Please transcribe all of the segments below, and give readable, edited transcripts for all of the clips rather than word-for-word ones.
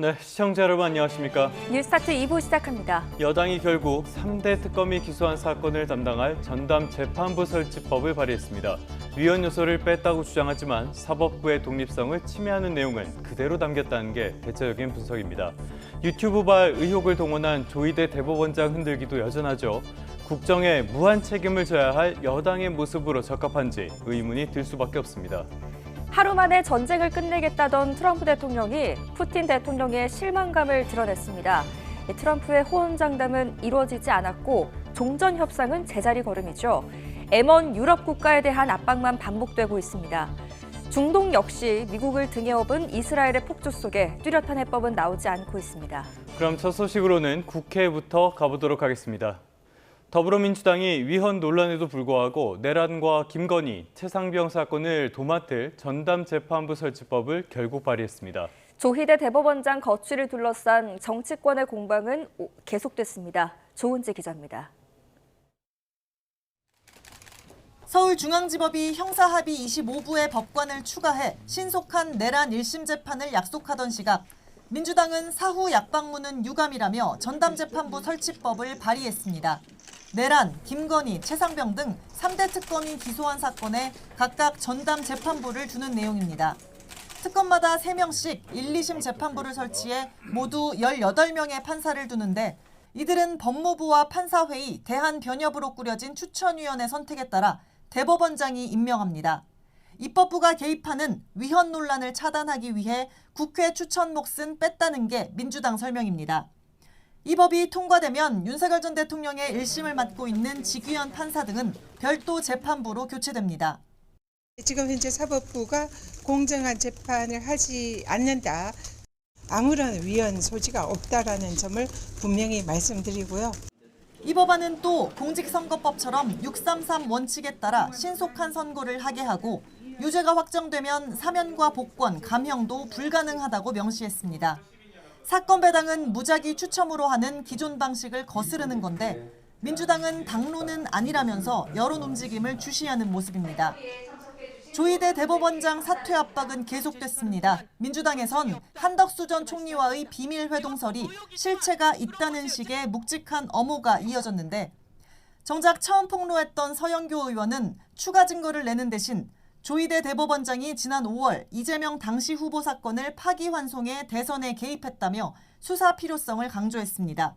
네, 시청자 여러분 안녕하십니까? 뉴스타트 2부 시작합니다. 여당이 결국 3대 특검이 기소한 사건을 담당할 전담 재판부 설치법을 발의했습니다. 위헌 요소를 뺐다고 주장하지만 사법부의 독립성을 침해하는 내용은 그대로 담겼다는 게 대체적인 분석입니다. 유튜브발 의혹을 동원한 조희대 대법원장 흔들기도 여전하죠. 국정에 무한 책임을 져야 할 여당의 모습으로 적합한지 의문이 들 수밖에 없습니다. 하루 만에 전쟁을 끝내겠다던 트럼프 대통령이 푸틴 대통령의 실망감을 드러냈습니다. 트럼프의 호언장담은 이루어지지 않았고 종전 협상은 제자리 걸음이죠. M1 유럽 국가에 대한 압박만 반복되고 있습니다. 중동 역시 미국을 등에 업은 이스라엘의 폭주 속에 뚜렷한 해법은 나오지 않고 있습니다. 그럼 첫 소식으로는 국회부터 가보도록 하겠습니다. 더불어민주당이 위헌 논란에도 불구하고 내란과 김건희, 최상병 사건을 도맡을 전담재판부 설치법을 결국 발의했습니다. 조희대 대법원장 거취를 둘러싼 정치권의 공방은 계속됐습니다. 조은지 기자입니다. 서울중앙지법이 형사합의 25부의 법관을 추가해 신속한 내란 1심 재판을 약속하던 시각 민주당은 사후 약방문은 유감이라며 전담재판부 설치법을 발의했습니다. 내란, 김건희, 최상병 등 3대 특검이 기소한 사건에 각각 전담 재판부를 두는 내용입니다. 특검마다 3명씩 1, 2심 재판부를 설치해 모두 18명의 판사를 두는데 이들은 법무부와 판사회의, 대한변협으로 꾸려진 추천위원회 선택에 따라 대법원장이 임명합니다. 입법부가 개입하는 위헌 논란을 차단하기 위해 국회 추천 몫은 뺐다는 게 민주당 설명입니다. 이 법이 통과되면 윤석열 전 대통령의 1심을 맡고 있는 지규현 판사 등은 별도 재판부로 교체됩니다. 지금 현재 사법부가 공정한 재판을 하지 않는다. 아무런 위헌 소지가 없다라는 점을 분명히 말씀드리고요. 이 법안은 또 공직선거법처럼 633 원칙에 따라 신속한 선고를 하게 하고 유죄가 확정되면 사면과 복권, 감형도 불가능하다고 명시했습니다. 사건 배당은 무작위 추첨으로 하는 기존 방식을 거스르는 건데 민주당은 당론은 아니라면서 여론 움직임을 주시하는 모습입니다. 조희대 대법원장 사퇴 압박은 계속됐습니다. 민주당에선 한덕수 전 총리와의 비밀 회동설이 실체가 있다는 식의 묵직한 엄호가 이어졌는데 정작 처음 폭로했던 서영교 의원은 추가 증거를 내는 대신 조희대 대법원장이 지난 5월 이재명 당시 후보 사건을 파기환송해 대선에 개입했다며 수사 필요성을 강조했습니다.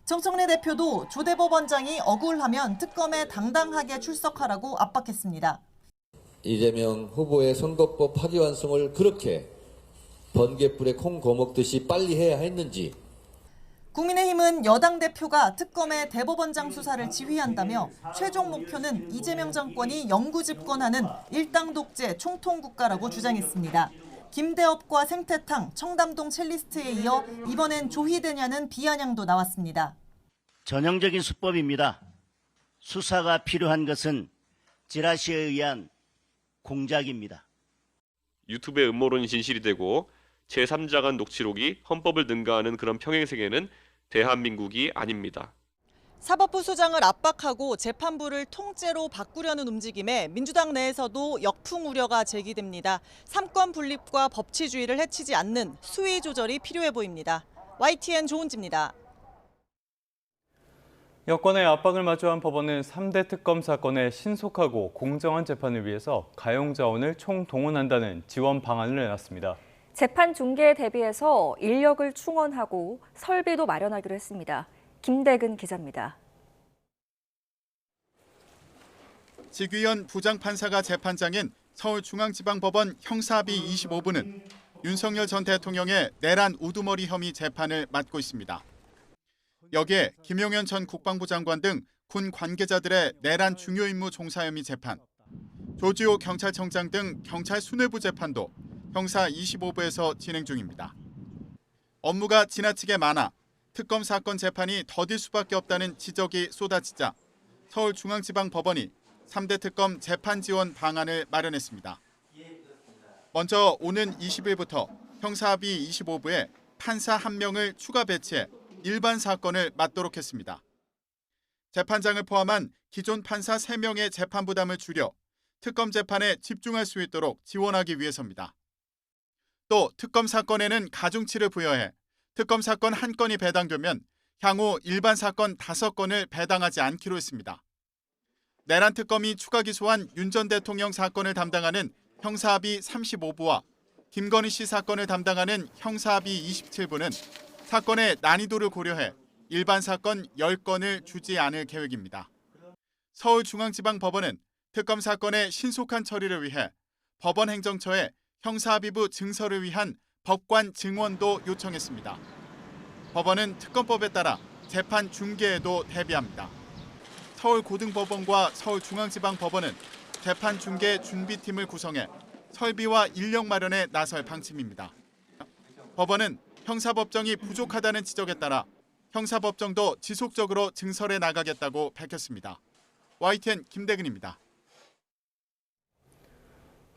정청래 대표도 조 대법원장이 억울하면 특검에 당당하게 출석하라고 압박했습니다. 이재명 후보의 선거법 파기환송을 그렇게 번갯불에 콩 거먹듯이 빨리 해야 했는지. 국민의힘은 여당 대표가 특검의 대법원장 수사를 지휘한다며 최종 목표는 이재명 정권이 영구 집권하는 일당 독재 총통국가라고 주장했습니다. 김대업과 생태탕, 청담동 첼리스트에 이어 이번엔 조희대냐는 비아냥도 나왔습니다. 전형적인 수법입니다. 수사가 필요한 것은 지라시에 의한 공작입니다. 유튜브의 음모론이 진실이 되고 제3자간 녹취록이 헌법을 능가하는 그런 평행세계는 대한민국이 아닙니다. 사법부 수장을 압박하고 재판부를 통째로 바꾸려는 움직임에 민주당 내에서도 역풍 우려가 제기됩니다. 삼권 분립과 법치주의를 해치지 않는 수위 조절이 필요해 보입니다. YTN 조은지입니다. 여권의 압박을 마주한 법원은 3대 특검 사건의 신속하고 공정한 재판을 위해서 가용 자원을 총동원한다는 지원 방안을 내놨습니다. 재판 중계에 대비해서 인력을 충원하고 설비도 마련하기로 했습니다. 김대근 기자입니다. 지규현 부장판사가 재판장인 서울중앙지방법원 형사합의 25부는 윤석열 전 대통령의 내란 우두머리 혐의 재판을 맡고 있습니다. 여기에 김용현 전 국방부 장관 등 군 관계자들의 내란 중요 임무 종사 혐의 재판, 조지호 경찰청장 등 경찰 수뇌부 재판도 형사 25부에서 진행 중입니다. 업무가 지나치게 많아 특검 사건 재판이 더딜 수밖에 없다는 지적이 쏟아지자 서울중앙지방법원이 3대 특검 재판 지원 방안을 마련했습니다. 먼저 오는 20일부터 형사합의 25부에 판사 1명을 추가 배치해 일반 사건을 맡도록 했습니다. 재판장을 포함한 기존 판사 3명의 재판 부담을 줄여 특검 재판에 집중할 수 있도록 지원하기 위해서입니다. 또 특검 사건에는 가중치를 부여해 특검 사건 1건이 배당되면 향후 일반 사건 5건을 배당하지 않기로 했습니다. 내란 특검이 추가 기소한 윤 전 대통령 사건을 담당하는 형사합의 35부와 김건희 씨 사건을 담당하는 형사합의 27부는 사건의 난이도를 고려해 일반 사건 10건을 주지 않을 계획입니다. 서울중앙지방법원은 특검 사건의 신속한 처리를 위해 법원 행정처에 형사합의부 증서를 위한 법관 증원도 요청했습니다. 법원은 특검법에 따라 재판 중계에도 대비합니다. 서울고등법원과 서울중앙지방법원은 재판 중계 준비팀을 구성해 설비와 인력 마련에 나설 방침입니다. 법원은 형사법정이 부족하다는 지적에 따라 형사법정도 지속적으로 증설해 나가겠다고 밝혔습니다. YTN 김대근입니다.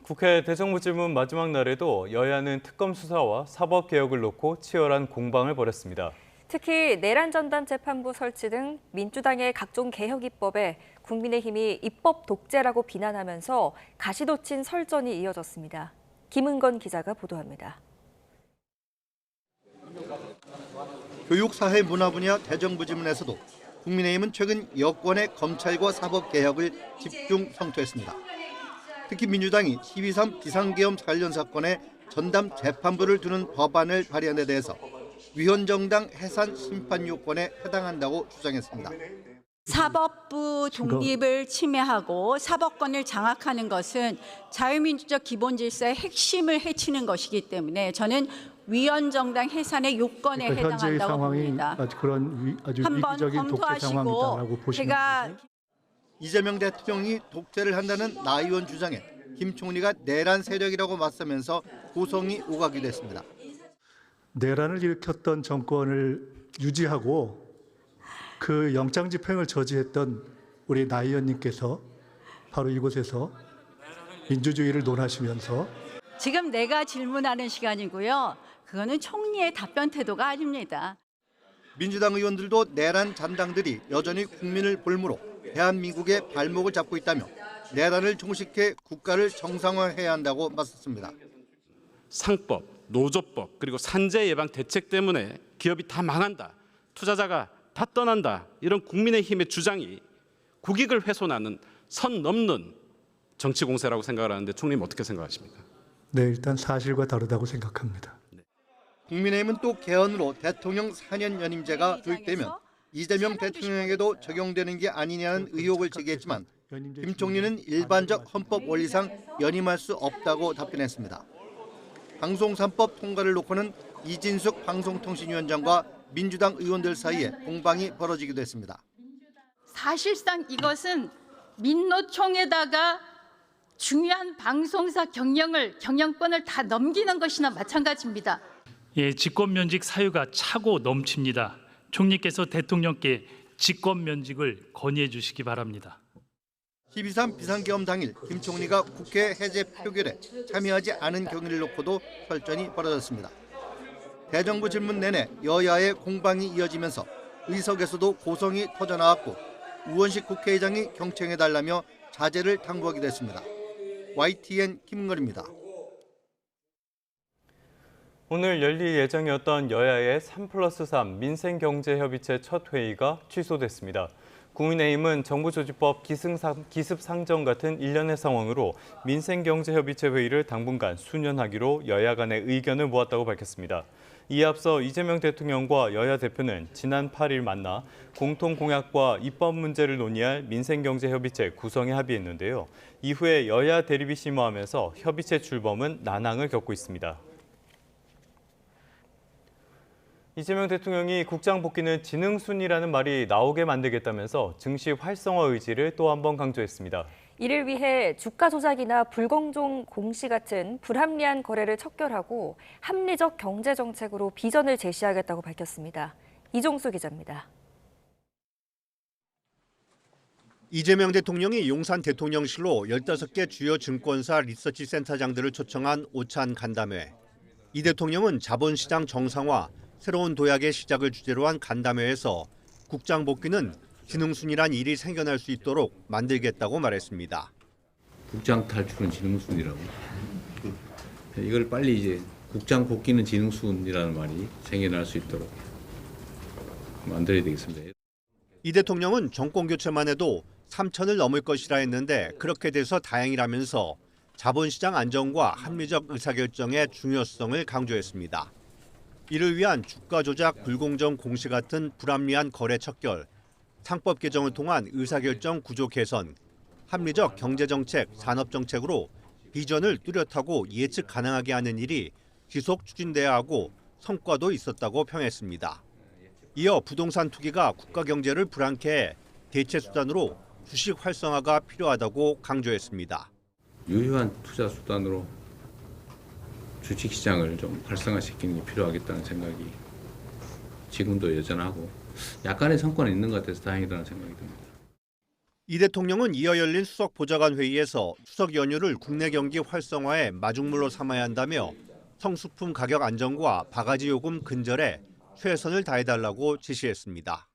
국회 대정부질문 마지막 날에도 여야는 특검 수사와 사법개혁을 놓고 치열한 공방을 벌였습니다. 특히 내란 전담 재판부 설치 등 민주당의 각종 개혁 입법에 국민의힘이 입법 독재라고 비난하면서 가시돋친 설전이 이어졌습니다. 김은건 기자가 보도합니다. 교육, 사회, 문화 분야 대정부 질문에서도 국민의힘은 최근 여권의 검찰과 사법개혁을 집중 성토했습니다. 특히 민주당이 12.3 비상계엄 관련 사건에 전담 재판부를 두는 법안을 발의한 데 대해서 위헌정당 해산 심판 요건에 해당한다고 주장했습니다. 사법부 독립을 침해하고 사법권을 장악하는 것은 자유민주적 기본질서의 핵심을 해치는 것이기 때문에 저는 위헌정당 해산의 요건에 해당한다고 봅니다. 한번 검토하시고 제가 이재명 대통령이 독재를 한다는 나 의원 주장에 김 총리가 내란 세력이라고 맞서면서 고성이 오가기도 했습니다. 내란을 일으켰던 정권을 유지하고 그 영장 집행을 저지했던 우리 나 의원님께서 바로 이곳에서 민주주의를 논하시면서 지금 내가 질문하는 시간이고요. 그거는 총리의 답변 태도가 아닙니다. 민주당 의원들도 내란 잔당들이 여전히 국민을 볼모로 대한민국의 발목을 잡고 있다며 내란을 종식해 국가를 정상화해야 한다고 맞섰습니다. 상법, 노조법, 그리고 산재 예방 대책 때문에 기업이 다 망한다. 투자자가 다 떠난다. 이런 국민의힘의 주장이 국익을 훼손하는 선 넘는 정치 공세라고 생각을 하는데 총리님 어떻게 생각하십니까? 네, 일단 사실과 다르다고 생각합니다. 국민의힘은 또 개헌으로 대통령 4년 연임제가 도입되면 이재명 대통령에게도 적용되는 게 아니냐는 의혹을 제기했지만 김 총리는 일반적 헌법 원리상 연임할 수 없다고 답변했습니다. 방송 3법 통과를 놓고는 이진숙 방송통신위원장과 민주당 의원들 사이에 공방이 벌어지기도 했습니다. 사실상 이것은 민노총에다가 중요한 방송사 경영권을 다 넘기는 것이나 마찬가지입니다. 예, 직권면직 사유가 차고 넘칩니다. 총리께서 대통령께 직권면직을 건의해 주시기 바랍니다. 12.3 비상계엄 당일 김 총리가 국회 해제 표결에 참여하지 않은 경위를 놓고도 설전이 벌어졌습니다. 대정부 질문 내내 여야의 공방이 이어지면서 의석에서도 고성이 터져나왔고 우원식 국회의장이 경청해달라며 자제를 당부하기도 했습니다. YTN 김은걸입니다. 오늘 열릴 예정이었던 여야의 3+3 민생경제협의체 첫 회의가 취소됐습니다. 국민의힘은 정부조직법 기습상정 같은 일련의 상황으로 민생경제협의체 회의를 당분간 수년하기로 여야 간의 의견을 모았다고 밝혔습니다. 이에 앞서 이재명 대통령과 여야 대표는 지난 8일 만나 공통공약과 입법 문제를 논의할 민생경제협의체 구성에 합의했는데요. 이후에 여야 대립이 심화하면서 협의체 출범은 난항을 겪고 있습니다. 이재명 대통령이 국장 복귀는 지능순이라는 말이 나오게 만들겠다면서 증시 활성화 의지를 또 한 번 강조했습니다. 이를 위해 주가 조작이나 불공정 공시 같은 불합리한 거래를 척결하고 합리적 경제 정책으로 비전을 제시하겠다고 밝혔습니다. 이종수 기자입니다. 이재명 대통령이 용산 대통령실로 15개 주요 증권사 리서치 센터장들을 초청한 오찬 간담회. 이 대통령은 자본시장 정상화, 새로운 도약의 시작을 주제로 한 간담회에서 국장 복귀는 지능순이란 일이 생겨날 수 있도록 만들겠다고 말했습니다. 국장 탈출은 지능순이라고. 이걸 빨리 이제 국장 복귀는 지능순이라는 말이 생겨날 수 있도록 만들어야 되겠습니다. 이 대통령은 정권 교체만 해도 3천을 넘을 것이라 했는데 그렇게 돼서 다행이라면서 자본시장 안정과 합리적 의사결정의 중요성을 강조했습니다. 이를 위한 주가 조작, 불공정 공시 같은 불합리한 거래 척결, 상법 개정을 통한 의사결정 구조 개선, 합리적 경제정책, 산업정책으로 비전을 뚜렷하고 예측 가능하게 하는 일이 지속 추진돼야 하고 성과도 있었다고 평했습니다. 이어 부동산 투기가 국가 경제를 불안케 해 대체 수단으로 주식 활성화가 필요하다고 강조했습니다. 유효한 투자 수단으로 주식시장을 좀 활성화시키는 게 필요하겠다는 생각이 지금도 여전하고 약간의 성과는 있는 것 같아서 다행이라는 생각이 듭니다. 이 대통령은 이어 열린 수석 보좌관 회의에서 추석 연휴를 국내 경기 활성화의 마중물로 삼아야 한다며 성수품 가격 안정과 바가지 요금 근절에 최선을 다해달라고 지시했습니다.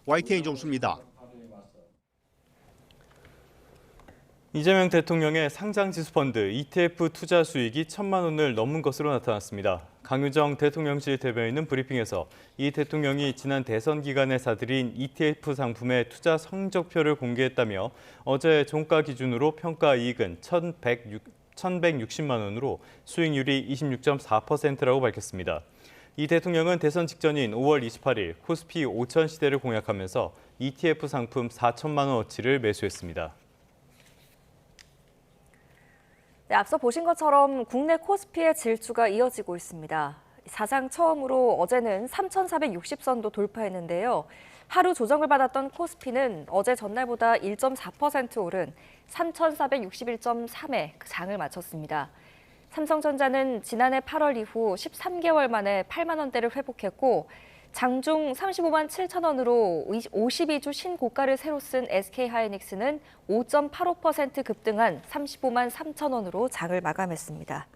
YTN 이종수입니다. 이재명 대통령의 상장지수펀드 ETF 투자 수익이 1,000만 원을 넘은 것으로 나타났습니다. 강유정 대통령실 대변인은 브리핑에서 이 대통령이 지난 대선 기간에 사들인 ETF 상품의 투자 성적표를 공개했다며 어제 종가 기준으로 평가 이익은 1,160만 원으로 수익률이 26.4%라고 밝혔습니다. 이 대통령은 대선 직전인 5월 28일 코스피 5천 시대를 공약하면서 ETF 상품 4천만 원어치를 매수했습니다. 네, 앞서 보신 것처럼 국내 코스피의 질주가 이어지고 있습니다. 사상 처음으로 어제는 3,460선도 돌파했는데요. 하루 조정을 받았던 코스피는 어제 전날보다 1.4% 오른 3,461.3에 장을 마쳤습니다. 삼성전자는 지난해 8월 이후 13개월 만에 8만 원대를 회복했고 장중 35만 7천 원으로 52주 신고가를 새로 쓴 SK하이닉스는 5.85% 급등한 35만 3천 원으로 장을 마감했습니다.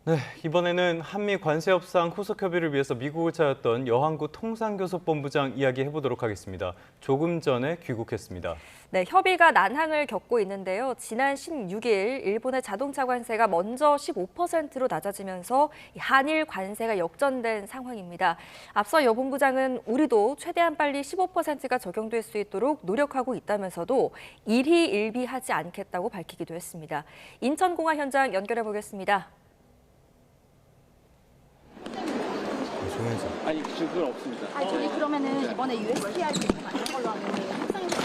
네, 이번에는 한미 관세 협상 후속 협의를 위해서 미국을 찾았던 여항구 통상교섭본부장 이야기 해보도록 하겠습니다. 조금 전에 귀국했습니다. 네, 협의가 난항을 겪고 있는데요. 지난 16일 일본의 자동차 관세가 먼저 15%로 낮아지면서 한일 관세가 역전된 상황입니다. 앞서 여 본부장은 우리도 최대한 빨리 15%가 적용될 수 있도록 노력하고 있다면서도 일희일비하지 않겠다고 밝히기도 했습니다. 인천공항 현장 연결해 보겠습니다. 아니 그건 없습니다. 아니 저희 그러면은 이번에 USTR 만난 걸로 하면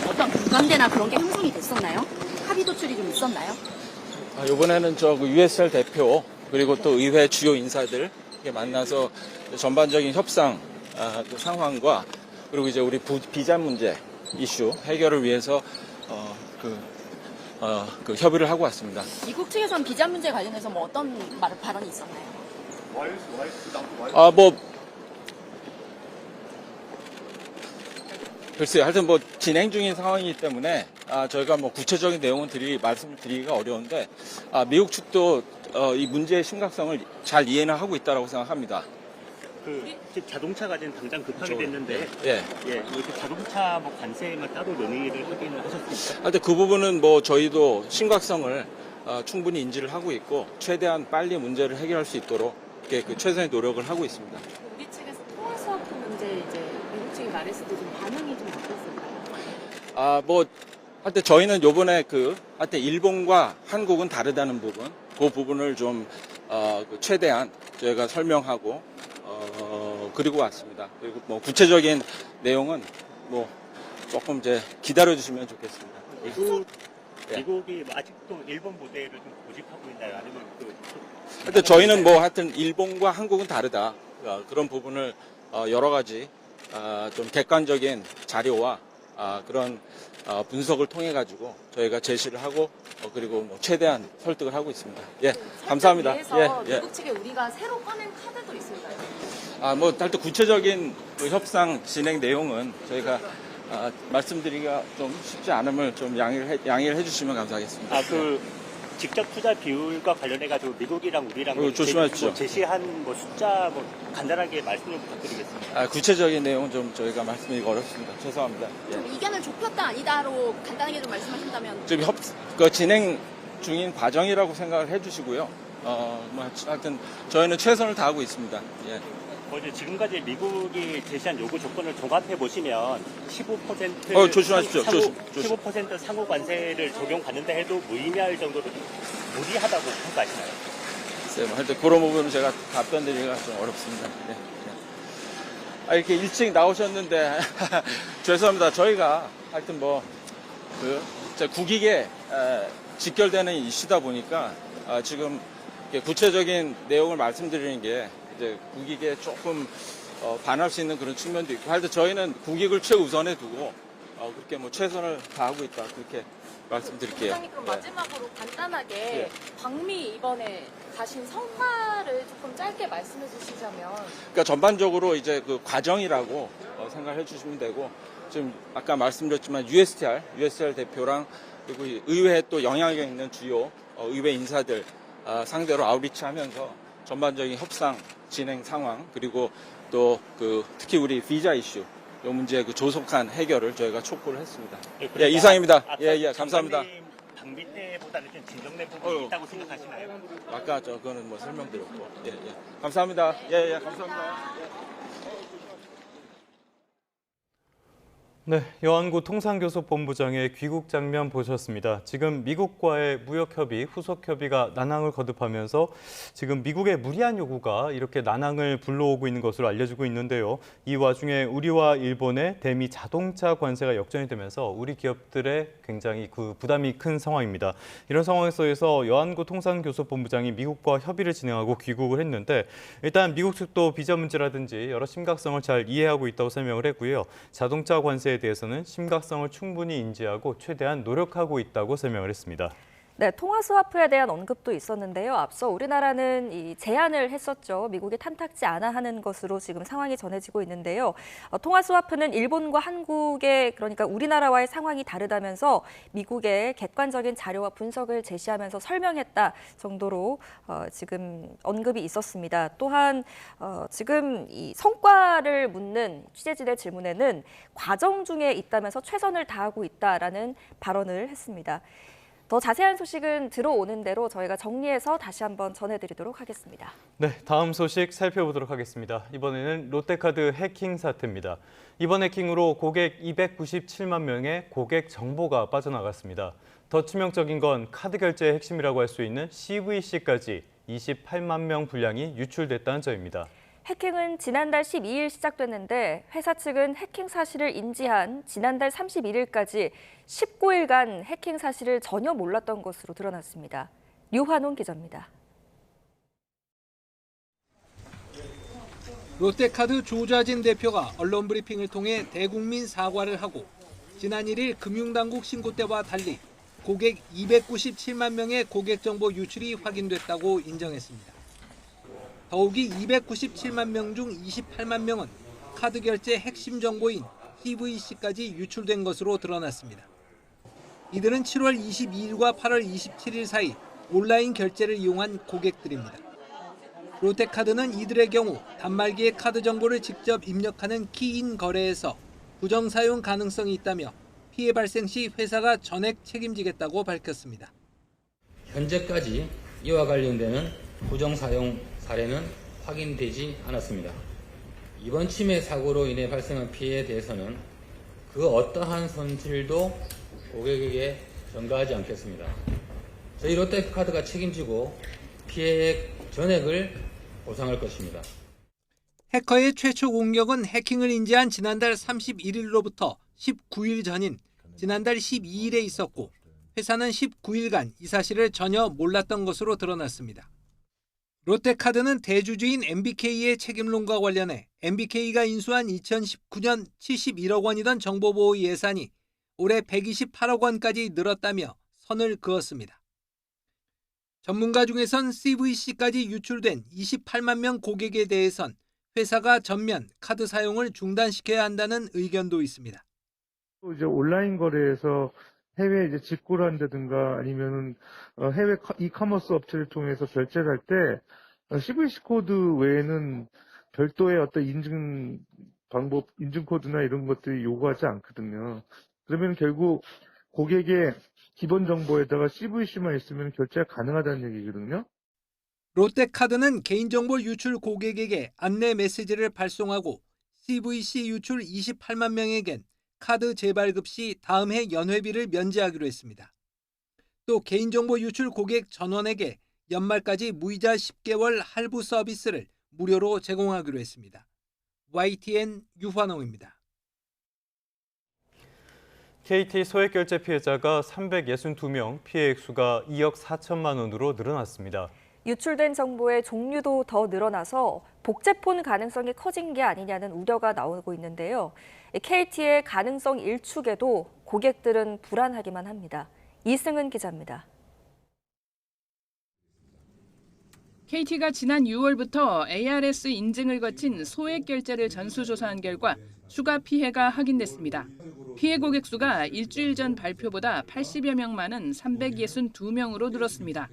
어떤 공감대나 그런 게 형성이 됐었나요? 합의 도출이 좀 있었나요? 이번에는 그 USTR 대표 그리고 또 의회 주요 인사들 만나서 전반적인 협상 그 상황과 그리고 이제 우리 비자 문제 이슈 해결을 위해서 그 협의를 하고 왔습니다. 미국 측에서는 비자 문제 관련해서 뭐 어떤 발언이 있었나요? 글쎄요. 하여튼 뭐 진행 중인 상황이기 때문에 저희가 뭐 구체적인 내용은 말씀드리기가 어려운데 미국 측도 이 문제의 심각성을 잘 이해는 하고 있다고 생각합니다. 자동차가 지금 당장 급하게 됐는데, 이렇게 자동차 뭐 관세만 따로 논의를 하기는 하셨습니까? 하여튼 그 부분은 뭐 저희도 심각성을 충분히 인지를 하고 있고 최대한 빨리 문제를 해결할 수 있도록 그 최선의 노력을 하고 있습니다. 우리 측에서 통화수화표 문제 이제 미국 측이 말했을 때 좀 반응이 좀 어땠을까요? 뭐 하여튼 저희는 요번에 하여튼 일본과 한국은 다르다는 부분, 그 부분을 좀 최대한 저희가 설명하고 그리고 왔습니다. 그리고 뭐 구체적인 내용은 뭐 조금 이제 기다려 주시면 좋겠습니다. 미국이 아직도 일본 모델을 좀 고집하고 있나요? 아니면 하여튼 저희는 뭐 하여튼 일본과 한국은 다르다. 그런 부분을 여러 가지 좀 객관적인 자료와 그런 분석을 통해 가지고 저희가 제시를 하고 그리고 뭐 최대한 설득을 하고 있습니다. 예, 감사합니다. 미국 측에 우리가 새로 꺼낸 카드도 있을까요? 뭐 하여튼 구체적인 그 협상 진행 내용은 저희가 말씀드리기가 좀 쉽지 않음을 좀 양해를 해주시면 감사하겠습니다. 직접 투자 비율과 관련해가지고 미국이랑 우리랑 조심하십시오. 제시한 뭐 숫자 뭐 간단하게 말씀을 부탁드리겠습니다. 구체적인 내용은 좀 저희가 말씀드리기 어렵습니다. 죄송합니다. 좀 이견을 좁혔다 아니다로 간단하게 좀 말씀하신다면. 지금 진행 중인 과정이라고 생각을 해주시고요. 하여튼 저희는 최선을 다하고 있습니다. 예. 어제 지금까지 미국이 제시한 요구 조건을 종합해 보시면 15% 조심하십시오. 15% 상호 관세를 적용받는다 해도 무의미할 정도로 무리하다고 평가하시나요? 글쎄요, 하여튼 그런 부분은 제가 답변 드리기가 좀 어렵습니다. 예. 이렇게 일찍 나오셨는데 죄송합니다. 저희가 하여튼 국익에 직결되는 이슈다 보니까 지금 구체적인 내용을 말씀드리는 게 이제 국익에 조금 반할 수 있는 그런 측면도 있고, 하여튼 저희는 국익을 최우선에 두고 그렇게 최선을 다하고 있다, 그렇게 말씀드릴게요. 부장님, 그럼 마지막으로 간단하게 예. 방미 이번에 가신 성과를 조금 짧게 말씀해 주시자면. 그러니까 전반적으로 이제 그 과정이라고 생각해 주시면 되고, 지금 아까 말씀드렸지만 USTR 대표랑 그리고 의회에 또 영향력 있는 주요 의회 인사들 상대로 아웃리치하면서 전반적인 협상 진행 상황, 그리고 또 특히 우리 비자 이슈 이 문제의 조속한 해결을 저희가 촉구를 했습니다. 예, 이상입니다. 예, 감사합니다. 방미 때보다는 좀 진정된 부분이 있다고 생각하시나요? 아까 그거는 설명드렸고, 예, 감사합니다. 예, 감사합니다. 네, 여한구 통상교섭본부장의 귀국 장면 보셨습니다. 지금 미국과의 무역협의, 후속협의가 난항을 거듭하면서 지금 미국의 무리한 요구가 이렇게 난항을 불러오고 있는 것으로 알려지고 있는데요. 이 와중에 우리와 일본의 대미 자동차 관세가 역전이 되면서 우리 기업들의 굉장히 부담이 큰 상황입니다. 이런 상황에서 여한구 통상교섭본부장이 미국과 협의를 진행하고 귀국을 했는데, 일단 미국 측도 비자 문제라든지 여러 심각성을 잘 이해하고 있다고 설명을 했고요. 자동차 관세 대해서는 심각성을 충분히 인지하고 최대한 노력하고 있다고 설명을 했습니다. 네, 통화 스와프에 대한 언급도 있었는데요. 앞서 우리나라는 이 제안을 했었죠. 미국이 탐탁지 않아 하는 것으로 지금 상황이 전해지고 있는데요. 통화 스와프는 일본과 한국의, 그러니까 우리나라와의 상황이 다르다면서 미국의 객관적인 자료와 분석을 제시하면서 설명했다 정도로 지금 언급이 있었습니다. 또한 지금 이 성과를 묻는 취재진의 질문에는 과정 중에 있다면서 최선을 다하고 있다라는 발언을 했습니다. 더 자세한 소식은 들어오는 대로 저희가 정리해서 다시 한번 전해드리도록 하겠습니다. 네, 다음 소식 살펴보도록 하겠습니다. 이번에는 롯데카드 해킹 사태입니다. 이번 해킹으로 고객 297만 명의 고객 정보가 빠져나갔습니다. 더 치명적인 건 카드 결제의 핵심이라고 할 수 있는 CVC까지 28만 명 분량이 유출됐다는 점입니다. 해킹은 지난달 12일 시작됐는데 회사 측은 해킹 사실을 인지한 지난달 31일까지 19일간 해킹 사실을 전혀 몰랐던 것으로 드러났습니다. 류환홍 기자입니다. 롯데카드 조좌진 대표가 언론 브리핑을 통해 대국민 사과를 하고 지난 1일 금융당국 신고 때와 달리 고객 297만 명의 고객 정보 유출이 확인됐다고 인정했습니다. 더욱이 297만 명 중 28만 명은 카드 결제 핵심 정보인 CVC까지 유출된 것으로 드러났습니다. 이들은 7월 22일과 8월 27일 사이 온라인 결제를 이용한 고객들입니다. 롯데카드는 이들의 경우 단말기에 카드 정보를 직접 입력하는 키인 거래에서 부정 사용 가능성이 있다며 피해 발생 시 회사가 전액 책임지겠다고 밝혔습니다. 현재까지 이와 관련되는 부정 사용 사례는 확인되지 않았습니다. 이번 침해 사고로 인해 발생한 피해에 대해서는 그 어떠한 손실도 고객에게 전가하지 않겠습니다. 저희 롯데카드가 책임지고 피해액 전액을 보상할 것입니다. 해커의 최초 공격은 해킹을 인지한 지난달 31일로부터 19일 전인 지난달 12일에 있었고 회사는 19일간 이 사실을 전혀 몰랐던 것으로 드러났습니다. 롯데카드는 대주주인 MBK의 책임론과 관련해 MBK가 인수한 2019년 71억 원이던 정보보호 예산이 올해 128억 원까지 늘었다며 선을 그었습니다. 전문가 중에선 CVC까지 유출된 28만 명 고객에 대해선 회사가 전면 카드 사용을 중단시켜야 한다는 의견도 있습니다. 또 이제 온라인 거래에서 해외 직구를 한다든가 아니면은 해외 이커머스 업체를 통해서 결제를 할 때 CVC 코드 외에는 별도의 어떤 인증 방법, 인증 코드나 이런 것들이 요구하지 않거든요. 그러면 결국 고객의 기본 정보에다가 CVC만 있으면 결제가 가능하다는 얘기거든요. 롯데카드는 개인정보 유출 고객에게 안내 메시지를 발송하고 CVC 유출 28만 명에겐 카드 재발급 시 다음 해 연회비를 면제하기로 했습니다. 또 개인정보 유출 고객 전원에게 연말까지 무이자 10개월 할부 서비스를 무료로 제공하기로 했습니다. YTN 유환홍입니다. KT 소액결제 피해자가 362명, 피해 액수가 2억 4천만 원으로 늘어났습니다. 유출된 정보의 종류도 더 늘어나서 복제폰 가능성이 커진 게 아니냐는 우려가 나오고 있는데요. KT의 가능성 일축에도 고객들은 불안하기만 합니다. 이승은 기자입니다. KT가 지난 6월부터 ARS 인증을 거친 소액 결제를 전수조사한 결과 추가 피해가 확인됐습니다. 피해 고객 수가 일주일 전 발표보다 80여 명 많은 362명으로 늘었습니다.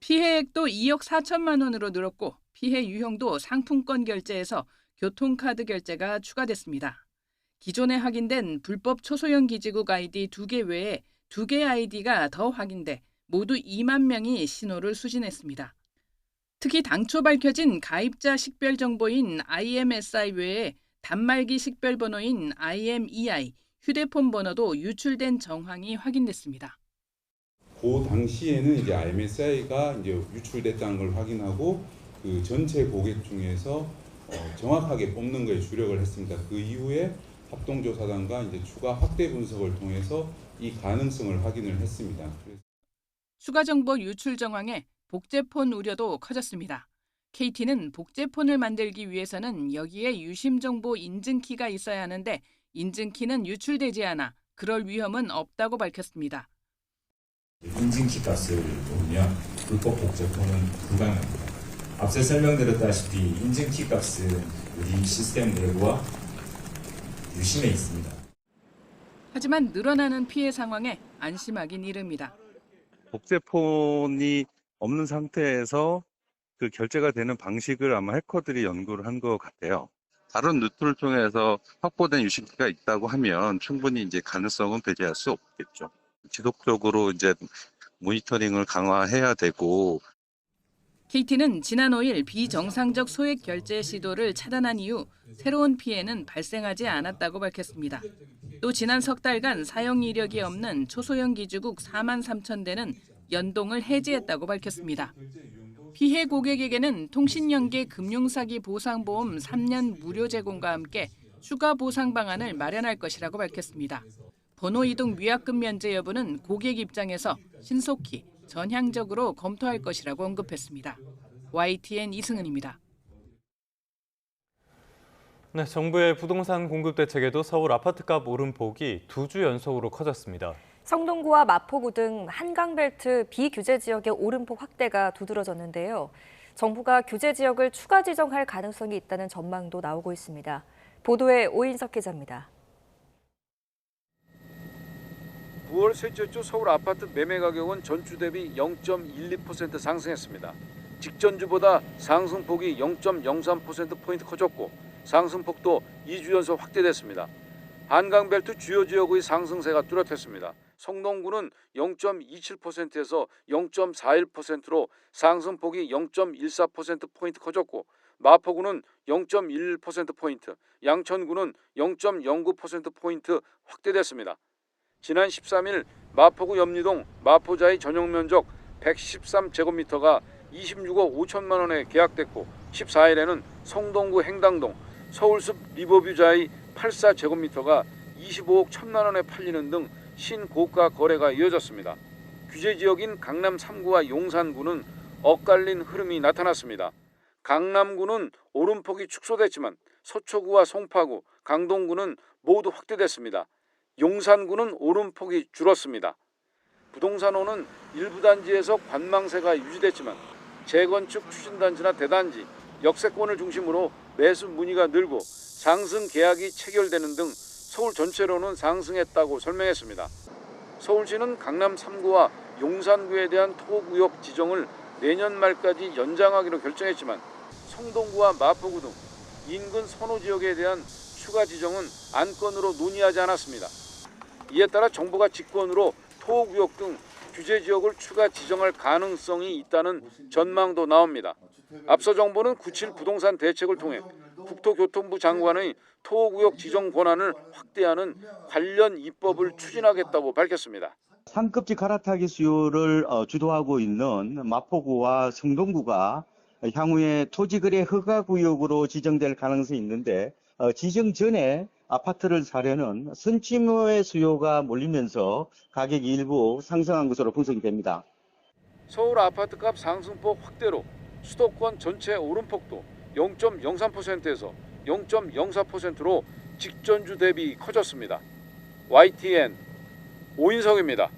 피해액도 2억 4천만 원으로 늘었고 피해 유형도 상품권 결제에서 교통카드 결제가 추가됐습니다. 기존에 확인된 불법 초소형 기지국 아이디 2개 외에 2개 아이디가 더 확인돼 모두 2만 명이 신호를 수신했습니다. 특히 당초 밝혀진 가입자 식별 정보인 IMSI 외에 단말기 식별 번호인 IMEI, 휴대폰 번호도 유출된 정황이 확인됐습니다. 그 당시에는 이제 IMSI가 이제 유출됐다는 걸 확인하고 그 전체 고객 중에서 정확하게 뽑는 거에 주력을 했습니다. 그 이후에 합동조사단과 이제 추가 확대 분석을 통해서 이 가능성을 확인을 했습니다. 추가 정보 유출 정황에 복제폰 우려도 커졌습니다. KT는 복제폰을 만들기 위해서는 여기에 유심 정보 인증키가 있어야 하는데 인증키는 유출되지 않아 그럴 위험은 없다고 밝혔습니다. 인증키 값을 모르면 불법 복제폰은 불가능합니다. 앞서 설명드렸다시피 인증키 값은 우리 시스템 내부와 유심에 있습니다. 하지만 늘어나는 피해 상황에 안심하긴 이릅니다. 복제폰이 없는 상태에서 그 결제가 되는 방식을 아마 해커들이 연구를 한 것 같아요. 다른 루트를 통해서 확보된 유심키가 있다고 하면 충분히 이제 가능성은 배제할 수 없겠죠. 지속적으로 이제 모니터링을 강화해야 되고. KT는 지난 5일 비정상적 소액 결제 시도를 차단한 이후 새로운 피해는 발생하지 않았다고 밝혔습니다. 또 지난 석 달간 사용 이력이 없는 초소형 기지국 4만 3천 대는 연동을 해지했다고 밝혔습니다. 피해 고객에게는 통신연계 금융사기 보상보험 3년 무료 제공과 함께 추가 보상 방안을 마련할 것이라고 밝혔습니다. 번호 이동 위약금 면제 여부는 고객 입장에서 신속히 전향적으로 검토할 것이라고 언급했습니다. YTN 이승은입니다. 네, 정부의 부동산 공급 대책에도 서울 아파트값 오름폭이 2주 연속으로 커졌습니다. 성동구와 마포구 등 한강벨트 비규제 지역의 오름폭 확대가 두드러졌는데요. 정부가 규제 지역을 추가 지정할 가능성이 있다는 전망도 나오고 있습니다. 보도에 오인석 기자입니다. 9월 셋째 주 서울 아파트 매매 가격은 전주 대비 0.12% 상승했습니다. 직전주보다 상승폭이 0.03%포인트 커졌고 상승폭도 2주 연속 확대됐습니다. 한강벨트 주요 지역의 상승세가 뚜렷했습니다. 성동구는 0.27%에서 0.41%로 상승폭이 0.14%포인트 커졌고 마포구는 0.11%포인트, 양천구는 0.09%포인트 확대됐습니다. 지난 13일 마포구 염리동 마포자이 전용 면적 113제곱미터가 26억 5천만 원에 계약됐고 14일에는 성동구 행당동 서울숲 리버뷰자이 84제곱미터가 25억 1천만 원에 팔리는 등 신고가 거래가 이어졌습니다. 규제 지역인 강남 3구와 용산구는 엇갈린 흐름이 나타났습니다. 강남구는 오름폭이 축소됐지만 서초구와 송파구, 강동구는 모두 확대됐습니다. 용산구는 오름폭이 줄었습니다. 부동산원은 일부 단지에서 관망세가 유지됐지만 재건축 추진단지나 대단지, 역세권을 중심으로 매수 문의가 늘고 상승 계약이 체결되는 등 서울 전체로는 상승했다고 설명했습니다. 서울시는 강남 3구와 용산구에 대한 토구역 지정을 내년 말까지 연장하기로 결정했지만 성동구와 마포구 등 인근 선호 지역에 대한 추가 지정은 안건으로 논의하지 않았습니다. 이에 따라 정부가 직권으로 토호구역 등 규제 지역을 추가 지정할 가능성이 있다는 전망도 나옵니다. 앞서 정부는 9.7 부동산 대책을 통해 국토교통부 장관의 토호구역 지정 권한을 확대하는 관련 입법을 추진하겠다고 밝혔습니다. 상급지 갈아타기 수요를 주도하고 있는 마포구와 성동구가 향후에 토지거래 허가구역으로 지정될 가능성이 있는데 지정 전에 아파트를 사려는 선취의 수요가 몰리면서 가격이 일부 상승한 것으로 분석이 됩니다. 서울 아파트값 상승폭 확대로 수도권 전체 오름폭도 0.03%에서 0.04%로 직전주 대비 커졌습니다. YTN 오인성입니다.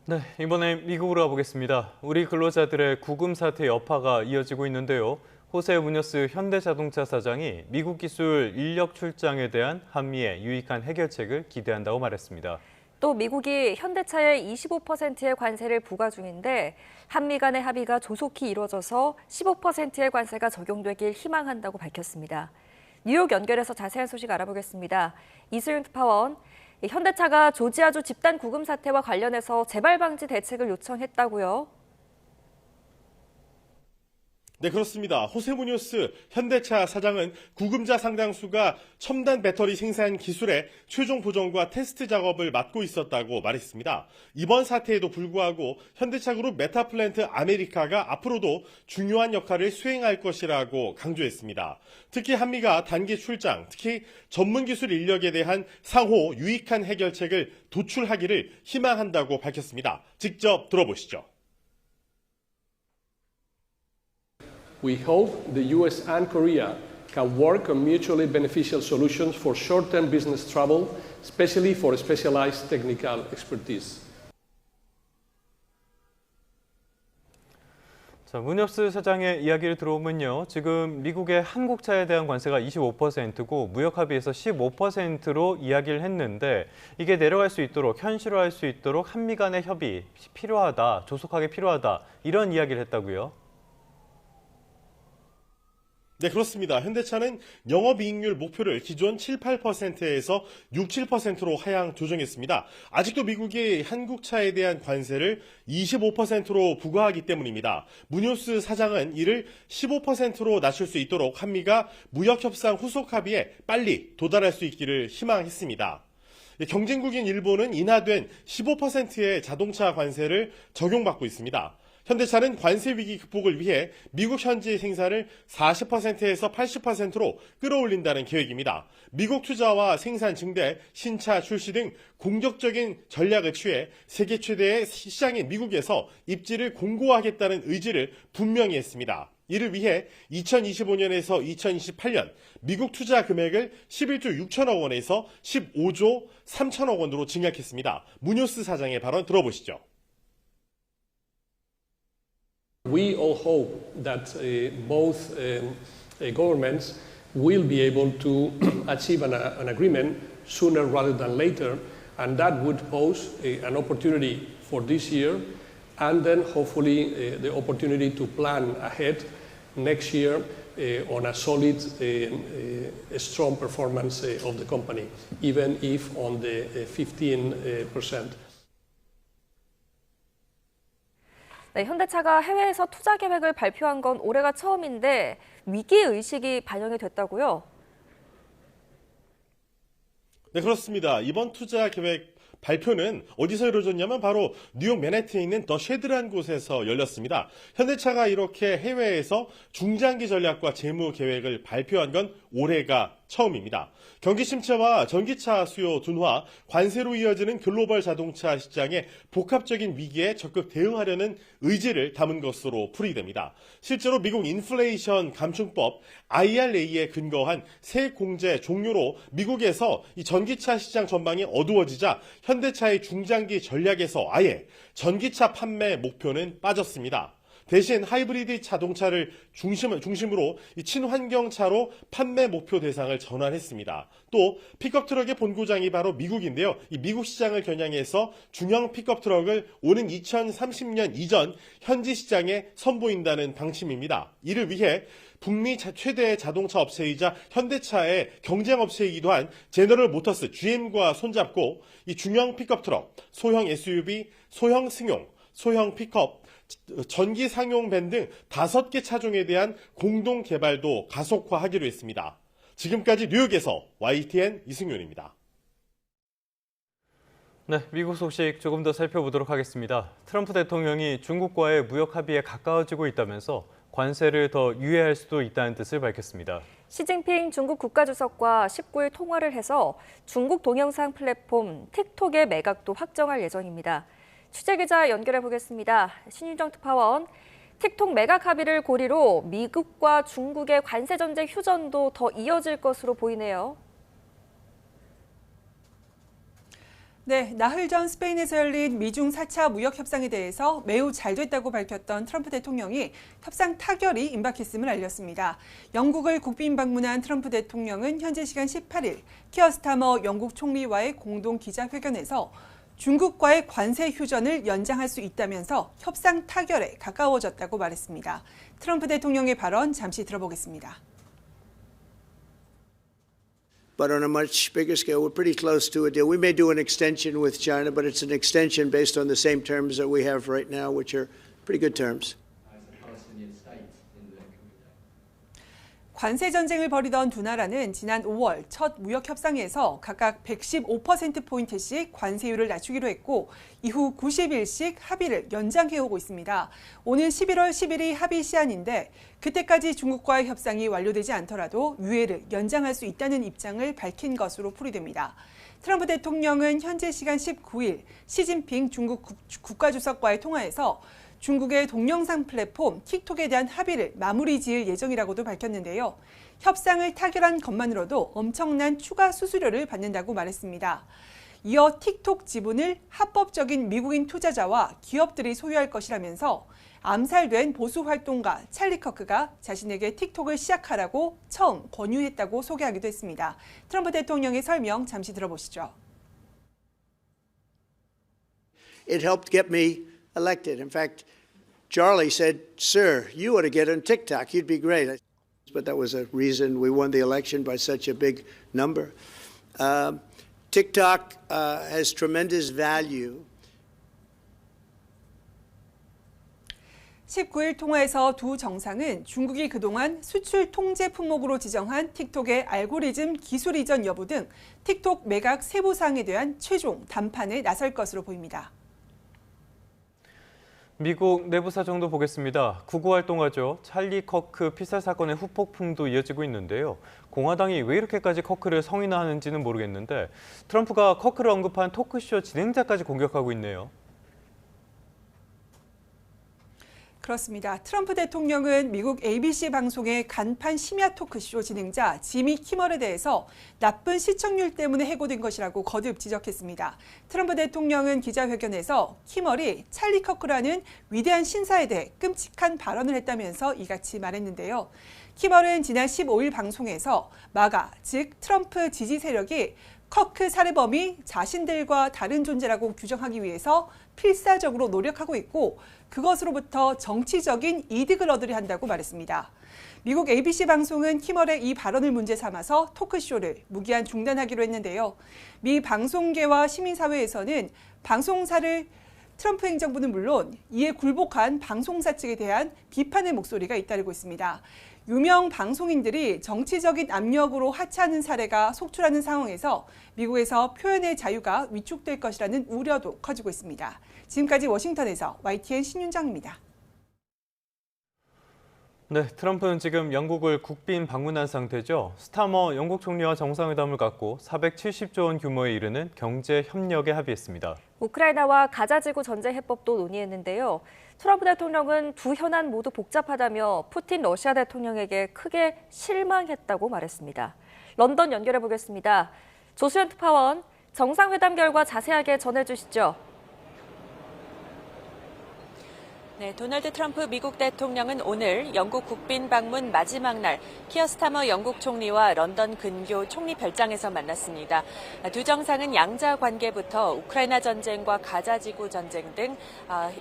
네, 이번엔 미국으로 가보겠습니다. 우리 근로자들의 구금 사태 여파가 이어지고 있는데요. 호세 무녀스 현대자동차 사장이 미국 기술 인력 출장에 대한 한미의 유익한 해결책을 기대한다고 말했습니다. 또 미국이 현대차에 25%의 관세를 부과 중인데 한미 간의 합의가 조속히 이루어져서 15%의 관세가 적용되길 희망한다고 밝혔습니다. 뉴욕 연결해서 자세한 소식 알아보겠습니다. 이수윤 특파원, 현대차가 조지아주 집단 구금 사태와 관련해서 재발 방지 대책을 요청했다고요? 네, 그렇습니다. 호세 무뇨스 현대차 사장은 구금자 상당수가 첨단 배터리 생산 기술의 최종 보정과 테스트 작업을 맡고 있었다고 말했습니다. 이번 사태에도 불구하고 현대차 그룹 메타플랜트 아메리카가 앞으로도 중요한 역할을 수행할 것이라고 강조했습니다. 특히 한미가 단기 출장, 특히 전문 기술 인력에 대한 상호 유익한 해결책을 도출하기를 희망한다고 밝혔습니다. 직접 들어보시죠. We hope the US and Korea can work on mutually beneficial solutions for short-term business travel, especially for specialized technical expertise. 자, 무녀스 사장의 이야기를 들어보면요. 지금 미국의 한국차에 대한 관세가 25%고 무역 합의에서 15%로 이야기를 했는데 이게 내려갈 수 있도록 현실화할 수 있도록 한미 간의 협의 필요하다, 조속하게 필요하다 이런 이야기를 했다고요. 네, 그렇습니다. 현대차는 영업이익률 목표를 기존 7, 8%에서 6, 7%로 하향 조정했습니다. 아직도 미국이 한국차에 대한 관세를 25%로 부과하기 때문입니다. 무뇨스 사장은 이를 15%로 낮출 수 있도록 한미가 무역협상 후속 합의에 빨리 도달할 수 있기를 희망했습니다. 경쟁국인 일본은 인하된 15%의 자동차 관세를 적용받고 있습니다. 현대차는 관세 위기 극복을 위해 미국 현지 생산을 40%에서 80%로 끌어올린다는 계획입니다. 미국 투자와 생산 증대, 신차 출시 등 공격적인 전략을 취해 세계 최대의 시장인 미국에서 입지를 공고하겠다는 의지를 분명히 했습니다. 이를 위해 2025년에서 2028년 미국 투자 금액을 11조 6천억 원에서 15조 3천억 원으로 증액했습니다. 무뇨스 사장의 발언 들어보시죠. We all hope that both governments will be able to achieve an agreement sooner rather than later, and that would pose an opportunity for this year, and then hopefully the opportunity to plan ahead next year on a solid, strong performance of the company, even if on the 15%. 네, 현대차가 해외에서 투자 계획을 발표한 건 올해가 처음인데 위기의식이 반영이 됐다고요? 네, 그렇습니다. 이번 투자 계획 발표는 어디서 이루어졌냐면 바로 뉴욕 맨해튼에 있는 더 쉐드라는 곳에서 열렸습니다. 현대차가 이렇게 해외에서 중장기 전략과 재무 계획을 발표한 건 올해가 처음입니다. 경기 침체와 전기차 수요 둔화, 관세로 이어지는 글로벌 자동차 시장의 복합적인 위기에 적극 대응하려는 의지를 담은 것으로 풀이됩니다. 실제로 미국 인플레이션 감축법 IRA에 근거한 세액공제 종료로 미국에서 이 전기차 시장 전망이 어두워지자 현대차의 중장기 전략에서 아예 전기차 판매 목표는 빠졌습니다. 대신 하이브리드 자동차를 중심으로 이 친환경차로 판매 목표 대상을 전환했습니다. 또 픽업 트럭의 본고장이 바로 미국인데요. 이 미국 시장을 겨냥해서 중형 픽업 트럭을 오는 2030년 이전 현지 시장에 선보인다는 방침입니다. 이를 위해 북미 최대 자동차 업체이자 현대차의 경쟁 업체이기도 한 제너럴 모터스 GM과 손잡고 이 중형 픽업 트럭, 소형 SUV, 소형 승용, 소형 픽업, 전기 상용 밴 등 5개 차종에 대한 공동 개발도 가속화하기로 했습니다. 지금까지 뉴욕에서 YTN 이승윤입니다. 네, 미국 소식 조금 더 살펴보도록 하겠습니다. 트럼프 대통령이 중국과의 무역 합의에 가까워지고 있다면서 관세를 더 유예할 수도 있다는 뜻을 밝혔습니다. 시진핑 중국 국가주석과 19일 통화를 해서 중국 동영상 플랫폼 틱톡의 매각도 확정할 예정입니다. 취재기자 연결해 보겠습니다. 신윤정 특파원, 틱톡 매각 합의를 고리로 미국과 중국의 관세 전쟁 휴전도 더 이어질 것으로 보이네요. 네, 나흘 전 스페인에서 열린 미중 4차 무역 협상에 대해서 매우 잘 됐다고 밝혔던 트럼프 대통령이 협상 타결이 임박했음을 알렸습니다. 영국을 국빈 방문한 트럼프 대통령은 현지 시간 18일 키어 스타머 영국 총리와의 공동 기자회견에서 중국과의 관세 휴전을 연장할 수 있다면서 협상 타결에 가까워졌다고 말했습니다. 트럼프 대통령의 발언 잠시 들어보겠습니다. But on a much bigger scale, we're pretty close to a deal. We may do an extension with China, but it's an extension based on the same terms that we have right now, which are pretty good terms. 관세 전쟁을 벌이던 두 나라는 지난 5월 첫 무역 협상에서 각각 115%포인트씩 관세율을 낮추기로 했고 이후 90일씩 합의를 연장해오고 있습니다. 오는 11월 10일이 합의 시한인데 그때까지 중국과의 협상이 완료되지 않더라도 유예를 연장할 수 있다는 입장을 밝힌 것으로 풀이됩니다. 트럼프 대통령은 현재 시간 19일 시진핑 중국 국가주석과의 통화에서 중국의 동영상 플랫폼 틱톡에 대한 합의를 마무리 지을 예정이라고도 밝혔는데요. 협상을 타결한 것만으로도 엄청난 추가 수수료를 받는다고 말했습니다. 이어 틱톡 지분을 합법적인 미국인 투자자와 기업들이 소유할 것이라면서 암살된 보수활동가 찰리 커크가 자신에게 틱톡을 시작하라고 처음 권유했다고 소개하기도 했습니다. 트럼프 대통령의 설명 잠시 들어보시죠. It helped get me elected. In fact, Charlie said, "Sir, you ought to get on TikTok. You'd be great." But that was a reason we won the election by such a big number. TikTok has tremendous value. 19일 통화에서 두 정상은 중국이 그동안 수출 통제 품목으로 지정한 틱톡의 알고리즘 기술 이전 여부 등 틱톡 매각 세부 사항에 대한 최종 담판에 나설 것으로 보입니다. 미국 내부 사정도 보겠습니다. 극우 활동가죠. 찰리 커크 피살 사건의 후폭풍도 이어지고 있는데요. 공화당이 왜 이렇게까지 커크를 성인화하는지는 모르겠는데 트럼프가 커크를 언급한 토크쇼 진행자까지 공격하고 있네요. 그렇습니다. 트럼프 대통령은 미국 ABC 방송의 간판 심야 토크쇼 진행자 지미 키멀에 대해서 나쁜 시청률 때문에 해고된 것이라고 거듭 지적했습니다. 트럼프 대통령은 기자회견에서 키멀이 찰리 커크라는 위대한 신사에 대해 끔찍한 발언을 했다면서 이같이 말했는데요. 키멀은 지난 15일 방송에서 마가, 즉 트럼프 지지 세력이 커크 살해범이 자신들과 다른 존재라고 규정하기 위해서 필사적으로 노력하고 있고 그것으로부터 정치적인 이득을 얻으려 한다고 말했습니다. 미국 ABC 방송은 키멀의 이 발언을 문제 삼아서 토크쇼를 무기한 중단하기로 했는데요. 미 방송계와 시민사회에서는 방송사를 트럼프 행정부는 물론 이에 굴복한 방송사 측에 대한 비판의 목소리가 잇따르고 있습니다. 유명 방송인들이 정치적인 압력으로 하차하는 사례가 속출하는 상황에서 미국에서 표현의 자유가 위축될 것이라는 우려도 커지고 있습니다. 지금까지 워싱턴에서 YTN 신윤정입니다. 네, 트럼프는 지금 영국을 국빈 방문한 상태죠. 스타머 영국 총리와 정상회담을 갖고 470조 원 규모에 이르는 경제 협력에 합의했습니다. 우크라이나와 가자지구 전쟁 해법도 논의했는데요. 트럼프 대통령은 두 현안 모두 복잡하다며 푸틴 러시아 대통령에게 크게 실망했다고 말했습니다. 런던 연결해 보겠습니다. 조수연 특파원, 정상회담 결과 자세하게 전해주시죠. 네, 도널드 트럼프 미국 대통령은 오늘 영국 국빈 방문 마지막 날 키어 스타머 영국 총리와 런던 근교 총리 별장에서 만났습니다. 두 정상은 양자 관계부터 우크라이나 전쟁과 가자 지구 전쟁 등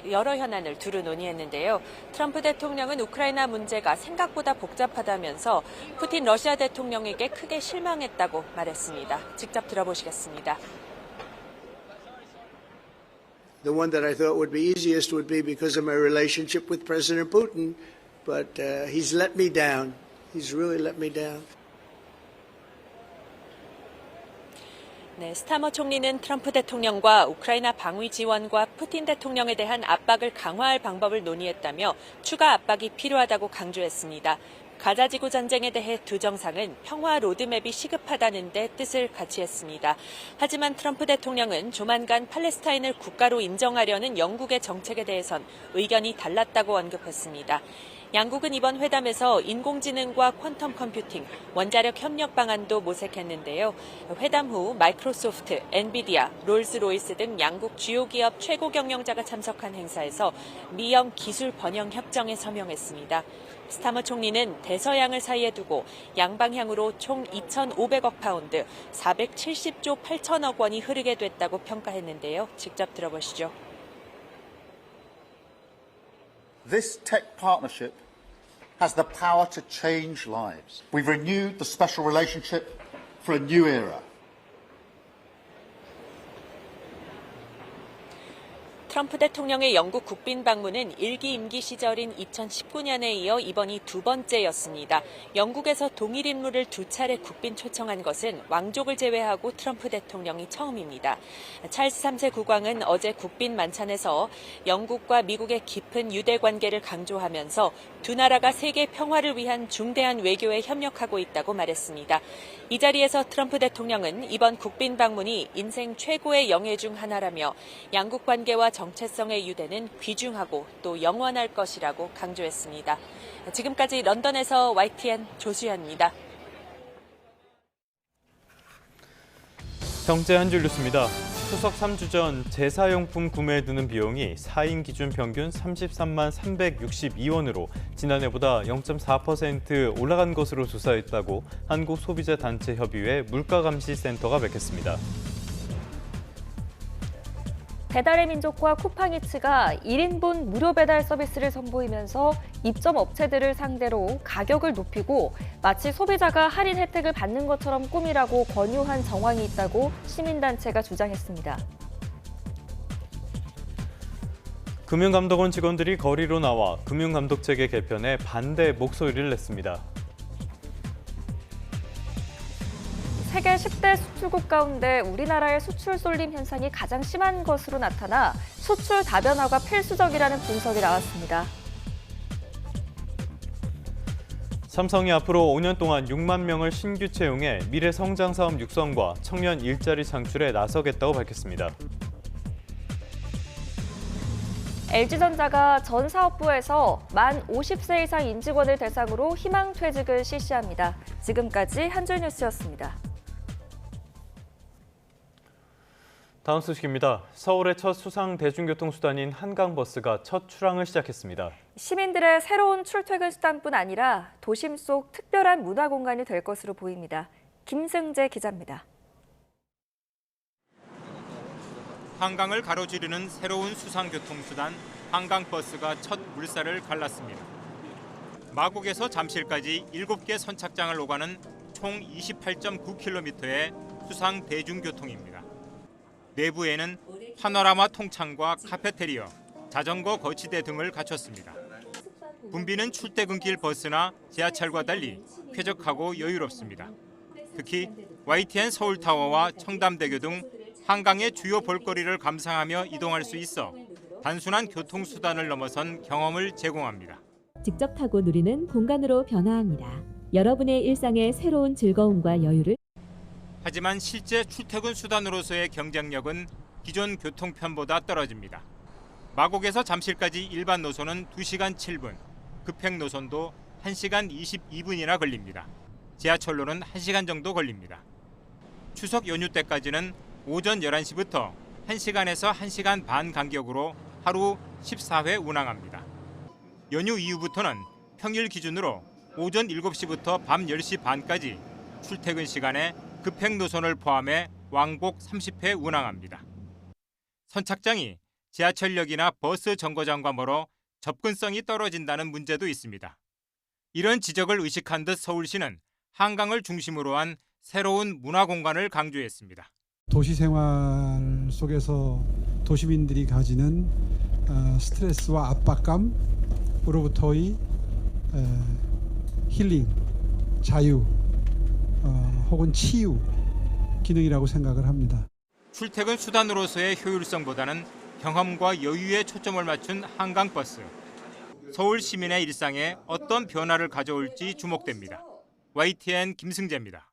여러 현안을 두루 논의했는데요. 트럼프 대통령은 우크라이나 문제가 생각보다 복잡하다면서 푸틴 러시아 대통령에게 크게 실망했다고 말했습니다. 직접 들어보시겠습니다. The one that I thought would be easiest would be because of my relationship with President Putin, but he's let me down. He's really let me down. 네, 스타머 총리는 트럼프 대통령과 우크라이나 방위 지원과 푸틴 대통령에 대한 압박을 강화할 방법을 논의했다며 추가 압박이 필요하다고 강조했습니다. 가자지구 전쟁에 대해 두 정상은 평화 로드맵이 시급하다는 데 뜻을 같이 했습니다. 하지만 트럼프 대통령은 조만간 팔레스타인을 국가로 인정하려는 영국의 정책에 대해선 의견이 달랐다고 언급했습니다. 양국은 이번 회담에서 인공지능과 퀀텀 컴퓨팅, 원자력 협력 방안도 모색했는데요. 회담 후 마이크로소프트, 엔비디아, 롤스로이스 등 양국 주요 기업 최고 경영자가 참석한 행사에서 미영 기술 번영 협정에 서명했습니다. 스타머 총리는 대서양을 사이에 두고 양방향으로 총 2,500억 파운드, 470조 8천억 원이 흐르게 됐다고 평가했는데요. 직접 들어보시죠. This tech partnership has the power to change lives. We've renewed the special relationship for a new era. 트럼프 대통령의 영국 국빈 방문은 1기 임기 시절인 2019년에 이어 이번이 두 번째였습니다. 영국에서 동일 인물을 두 차례 국빈 초청한 것은 왕족을 제외하고 트럼프 대통령이 처음입니다. 찰스 3세 국왕은 어제 국빈 만찬에서 영국과 미국의 깊은 유대 관계를 강조하면서 두 나라가 세계 평화를 위한 중대한 외교에 협력하고 있다고 말했습니다. 이 자리에서 트럼프 대통령은 이번 국빈 방문이 인생 최고의 영예 중 하나라며 양국 관계와 정체성의 유대는 귀중하고 또 영원할 것이라고 강조했습니다. 지금까지 런던에서 YTN 조수연입니다. 경제 한 줄 뉴스입니다. 추석 3주 전 제사용품 구매에 드는 비용이 4인 기준 평균 33만 362원으로 지난해보다 0.4% 올라간 것으로 조사했다고 한국소비자단체협의회 물가감시센터가 밝혔습니다. 배달의 민족과 쿠팡이츠가 1인분 무료 배달 서비스를 선보이면서 입점 업체들을 상대로 가격을 높이고 마치 소비자가 할인 혜택을 받는 것처럼 꾸미라고 권유한 정황이 있다고 시민단체가 주장했습니다. 금융감독원 직원들이 거리로 나와 금융감독체계 개편에 반대 목소리를 냈습니다. 세계 10대 수출국 가운데 우리나라의 수출 쏠림 현상이 가장 심한 것으로 나타나 수출 다변화가 필수적이라는 분석이 나왔습니다. 삼성이 앞으로 5년 동안 6만 명을 신규 채용해 미래 성장 사업 육성과 청년 일자리 창출에 나서겠다고 밝혔습니다. LG전자가 전 사업부에서 만 50세 이상 임직원을 대상으로 희망퇴직을 실시합니다. 지금까지 한줄 뉴스였습니다. 다음 소식입니다. 서울의 첫 수상 대중교통수단인 한강버스가 첫 출항을 시작했습니다. 시민들의 새로운 출퇴근 수단뿐 아니라 도심 속 특별한 문화 공간이 될 것으로 보입니다. 김승재 기자입니다. 한강을 가로지르는 새로운 수상교통수단 한강버스가 첫 물살을 갈랐습니다. 마곡에서 잠실까지 7개 선착장을 오가는 총 28.9km의 수상 대중교통입니다. 내부에는 파노라마 통창과 카페테리아, 자전거 거치대 등을 갖췄습니다. 분비는 출퇴근길 버스나 지하철과 달리 쾌적하고 여유롭습니다. 특히 YTN 서울타워와 청담대교 등 한강의 주요 볼거리를 감상하며 이동할 수 있어 단순한 교통수단을 넘어선 경험을 제공합니다. 직접 타고 누리는 공간으로 변화합니다. 여러분의 일상의 새로운 즐거움과 여유를 하지만 실제 출퇴근 수단으로서의 경쟁력은 기존 교통편보다 떨어집니다. 마곡에서 잠실까지 일반 노선은 2시간 7분, 급행 노선도 1시간 22분이나 걸립니다. 지하철로는 1시간 정도 걸립니다. 추석 연휴 때까지는 오전 11시부터 1시간에서 1시간 반 간격으로 하루 14회 운항합니다. 연휴 이후부터는 평일 기준으로 오전 7시부터 밤 10시 반까지 출퇴근 시간에 급행 노선을 포함해 왕복 30회 운항합니다. 선착장이 지하철역이나 버스 정거장과 멀어 접근성이 떨어진다는 문제도 있습니다. 이런 지적을 의식한 듯 서울시는 한강을 중심으로 한 새로운 문화 공간을 강조했습니다. 도시 생활 속에서 도시민들이 가지는 스트레스와 압박감으로부터의 힐링, 자유, 혹은 치유 기능이라고 생각을 합니다. 출퇴근 수단으로서의 효율성보다는 경험과 여유에 초점을 맞춘 한강버스. 서울 시민의 일상에 어떤 변화를 가져올지 주목됩니다. YTN 김승재입니다.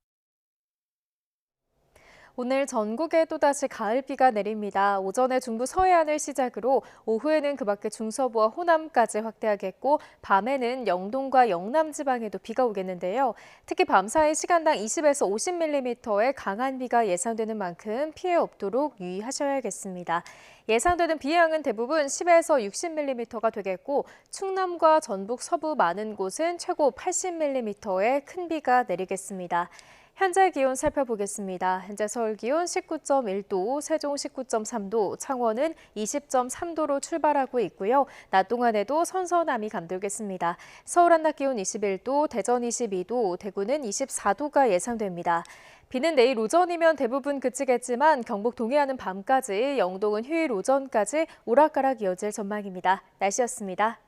오늘 전국에 또다시 가을비가 내립니다. 오전에 중부 서해안을 시작으로 오후에는 그 밖에 중서부와 호남까지 확대하겠고 밤에는 영동과 영남 지방에도 비가 오겠는데요. 특히 밤사이 시간당 20에서 50mm의 강한 비가 예상되는 만큼 피해 없도록 유의하셔야겠습니다. 예상되는 비의 양은 대부분 10에서 60mm가 되겠고 충남과 전북 서부 많은 곳은 최고 80mm의 큰 비가 내리겠습니다. 현재 기온 살펴보겠습니다. 현재 서울 기온 19.1도, 세종 19.3도, 창원은 20.3도로 출발하고 있고요. 낮 동안에도 선선함이 감돌겠습니다. 서울 한낮 기온 21도, 대전 22도, 대구는 24도가 예상됩니다. 비는 내일 오전이면 대부분 그치겠지만 경북 동해안은 밤까지, 영동은 휴일 오전까지 오락가락 이어질 전망입니다. 날씨였습니다.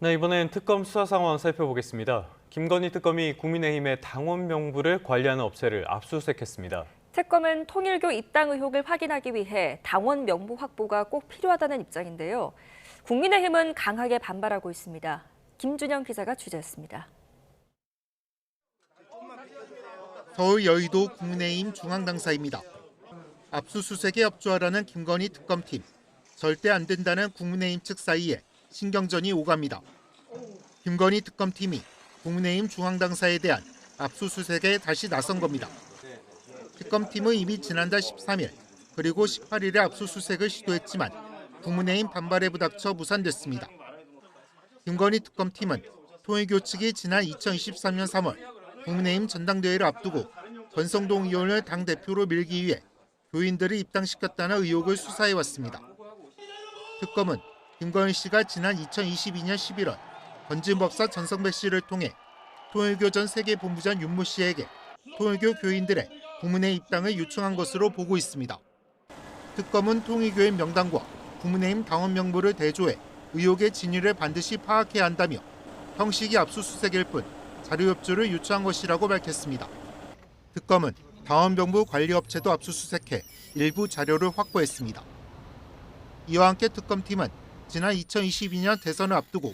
네, 이번엔 특검 수사 상황 살펴보겠습니다. 김건희 특검이 국민의힘의 당원 명부를 관리하는 업체를 압수수색했습니다. 특검은 통일교 입당 의혹을 확인하기 위해 당원 명부 확보가 꼭 필요하다는 입장인데요. 국민의힘은 강하게 반발하고 있습니다. 김준영 기자가 취재했습니다. 서울 여의도 국민의힘 중앙당사입니다. 압수수색에 협조하라는 김건희 특검팀, 절대 안 된다는 국민의힘 측 사이에 신경전이 오갑니다. 김건희 특검팀이 국민의힘 중앙당사에 대한 압수수색에 다시 나선 겁니다. 특검팀은 이미 지난달 13일 그리고 18일에 압수수색을 시도했지만 국민의힘 반발에 부닥쳐 무산됐습니다. 김건희 특검팀은 통일교 측이 지난 2023년 3월 국민의힘 전당대회를 앞두고 권성동 의원을 당대표로 밀기 위해 교인들을 입당시켰다는 의혹을 수사해왔습니다. 특검은 김건희 씨가 지난 2022년 11월 건진법사 전성배 씨를 통해 통일교 전 세계본부장 윤모 씨에게 통일교 교인들의 국민의힘 입당을 요청한 것으로 보고 있습니다. 특검은 통일교인 명단과 국민의힘 당원 명부를 대조해 의혹의 진위를 반드시 파악해야 한다며 형식이 압수수색일 뿐 자료 협조를 요청한 것이라고 밝혔습니다. 특검은 당원 명부 관리업체도 압수수색해 일부 자료를 확보했습니다. 이와 함께 특검팀은 지난 2022년 대선을 앞두고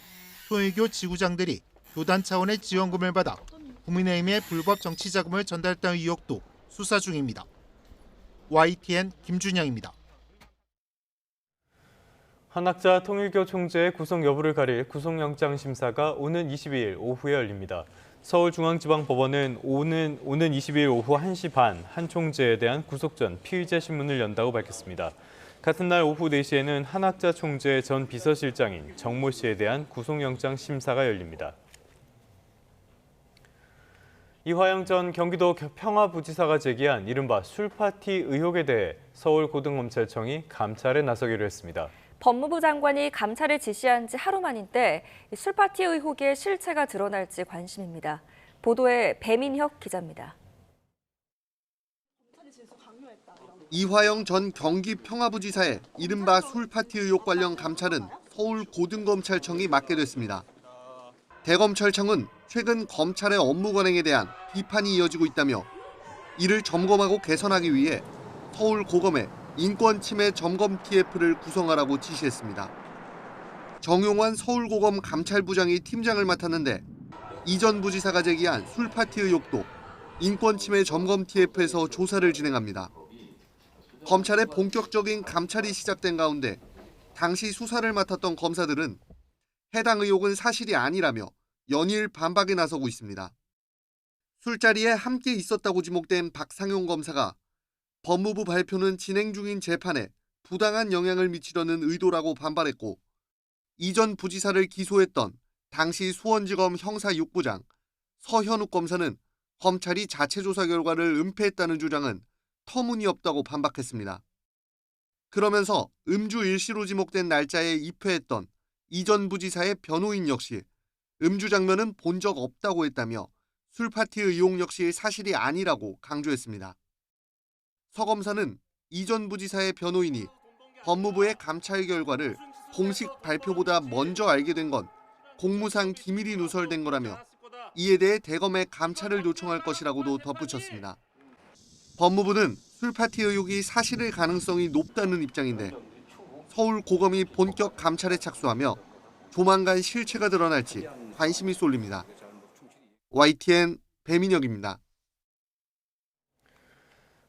통일교 지구장들이 교단 차원의 지원금을 받아 국민의힘에 불법 정치자금을 전달했다는 의혹도 수사 중입니다. YTN 김준영입니다. 한학자 통일교 총재의 구속 여부를 가릴 구속영장 심사가 오는 22일 오후에 열립니다. 서울중앙지방법원은 오는 22일 오후 1시 반 한 총재에 대한 구속 전 피의자 신문을 연다고 밝혔습니다. 같은 날 오후 4시에는 한학자 총재 전 비서실장인 정모 씨에 대한 구속영장 심사가 열립니다. 이화영 전 경기도 평화부지사가 제기한 이른바 술파티 의혹에 대해 서울고등검찰청이 감찰에 나서기로 했습니다. 법무부 장관이 감찰을 지시한 지 하루 만인데 술파티 의혹의 실체가 드러날지 관심입니다. 보도에 배민혁 기자입니다. 이화영 전 경기 평화부지사의 이른바 술파티 의혹 관련 감찰은 서울고등검찰청이 맡게 됐습니다. 대검찰청은 최근 검찰의 업무 관행에 대한 비판이 이어지고 있다며 이를 점검하고 개선하기 위해 서울고검에 인권침해 점검 TF를 구성하라고 지시했습니다. 정용환 서울고검 감찰부장이 팀장을 맡았는데 이 전 부지사가 제기한 술파티 의혹도 인권침해 점검 TF에서 조사를 진행합니다. 검찰의 본격적인 감찰이 시작된 가운데 당시 수사를 맡았던 검사들은 해당 의혹은 사실이 아니라며 연일 반박에 나서고 있습니다. 술자리에 함께 있었다고 지목된 박상용 검사가 법무부 발표는 진행 중인 재판에 부당한 영향을 미치려는 의도라고 반발했고 이 전 부지사를 기소했던 당시 수원지검 형사 6부장 서현욱 검사는 검찰이 자체 조사 결과를 은폐했다는 주장은 터무니없다고 반박했습니다. 그러면서 음주 일시로 지목된 날짜에 입회했던 이 전 부지사의 변호인 역시 음주 장면은 본 적 없다고 했다며 술파티 의혹 역시 사실이 아니라고 강조했습니다. 서 검사는 이 전 부지사의 변호인이 법무부의 감찰 결과를 공식 발표보다 먼저 알게 된 건 공무상 기밀이 누설된 거라며 이에 대해 대검에 감찰을 요청할 것이라고도 덧붙였습니다. 법무부는 술파티 의혹이 사실일 가능성이 높다는 입장인데 서울고검이 본격 감찰에 착수하며 조만간 실체가 드러날지 관심이 쏠립니다. YTN 배민혁입니다.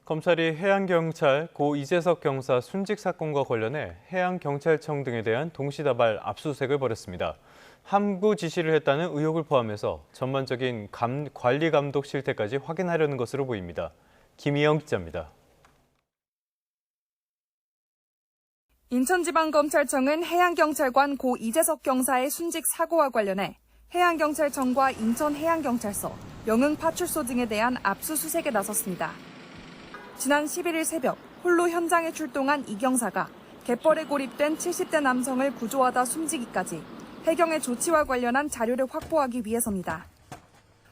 검찰이 해양경찰 고 이재석 경사 순직 사건과 관련해 해양경찰청 등에 대한 동시다발 압수수색을 벌였습니다. 함구 지시를 했다는 의혹을 포함해서 전반적인 관리 감독 실태까지 확인하려는 것으로 보입니다. 김희영 기자입니다. 인천지방검찰청은 해양경찰관 고 이재석 경사의 순직 사고와 관련해 해양경찰청과 인천해양경찰서, 영흥파출소 등에 대한 압수수색에 나섰습니다. 지난 11일 새벽 홀로 현장에 출동한 이 경사가 갯벌에 고립된 70대 남성을 구조하다 숨지기까지 해경의 조치와 관련한 자료를 확보하기 위해서입니다.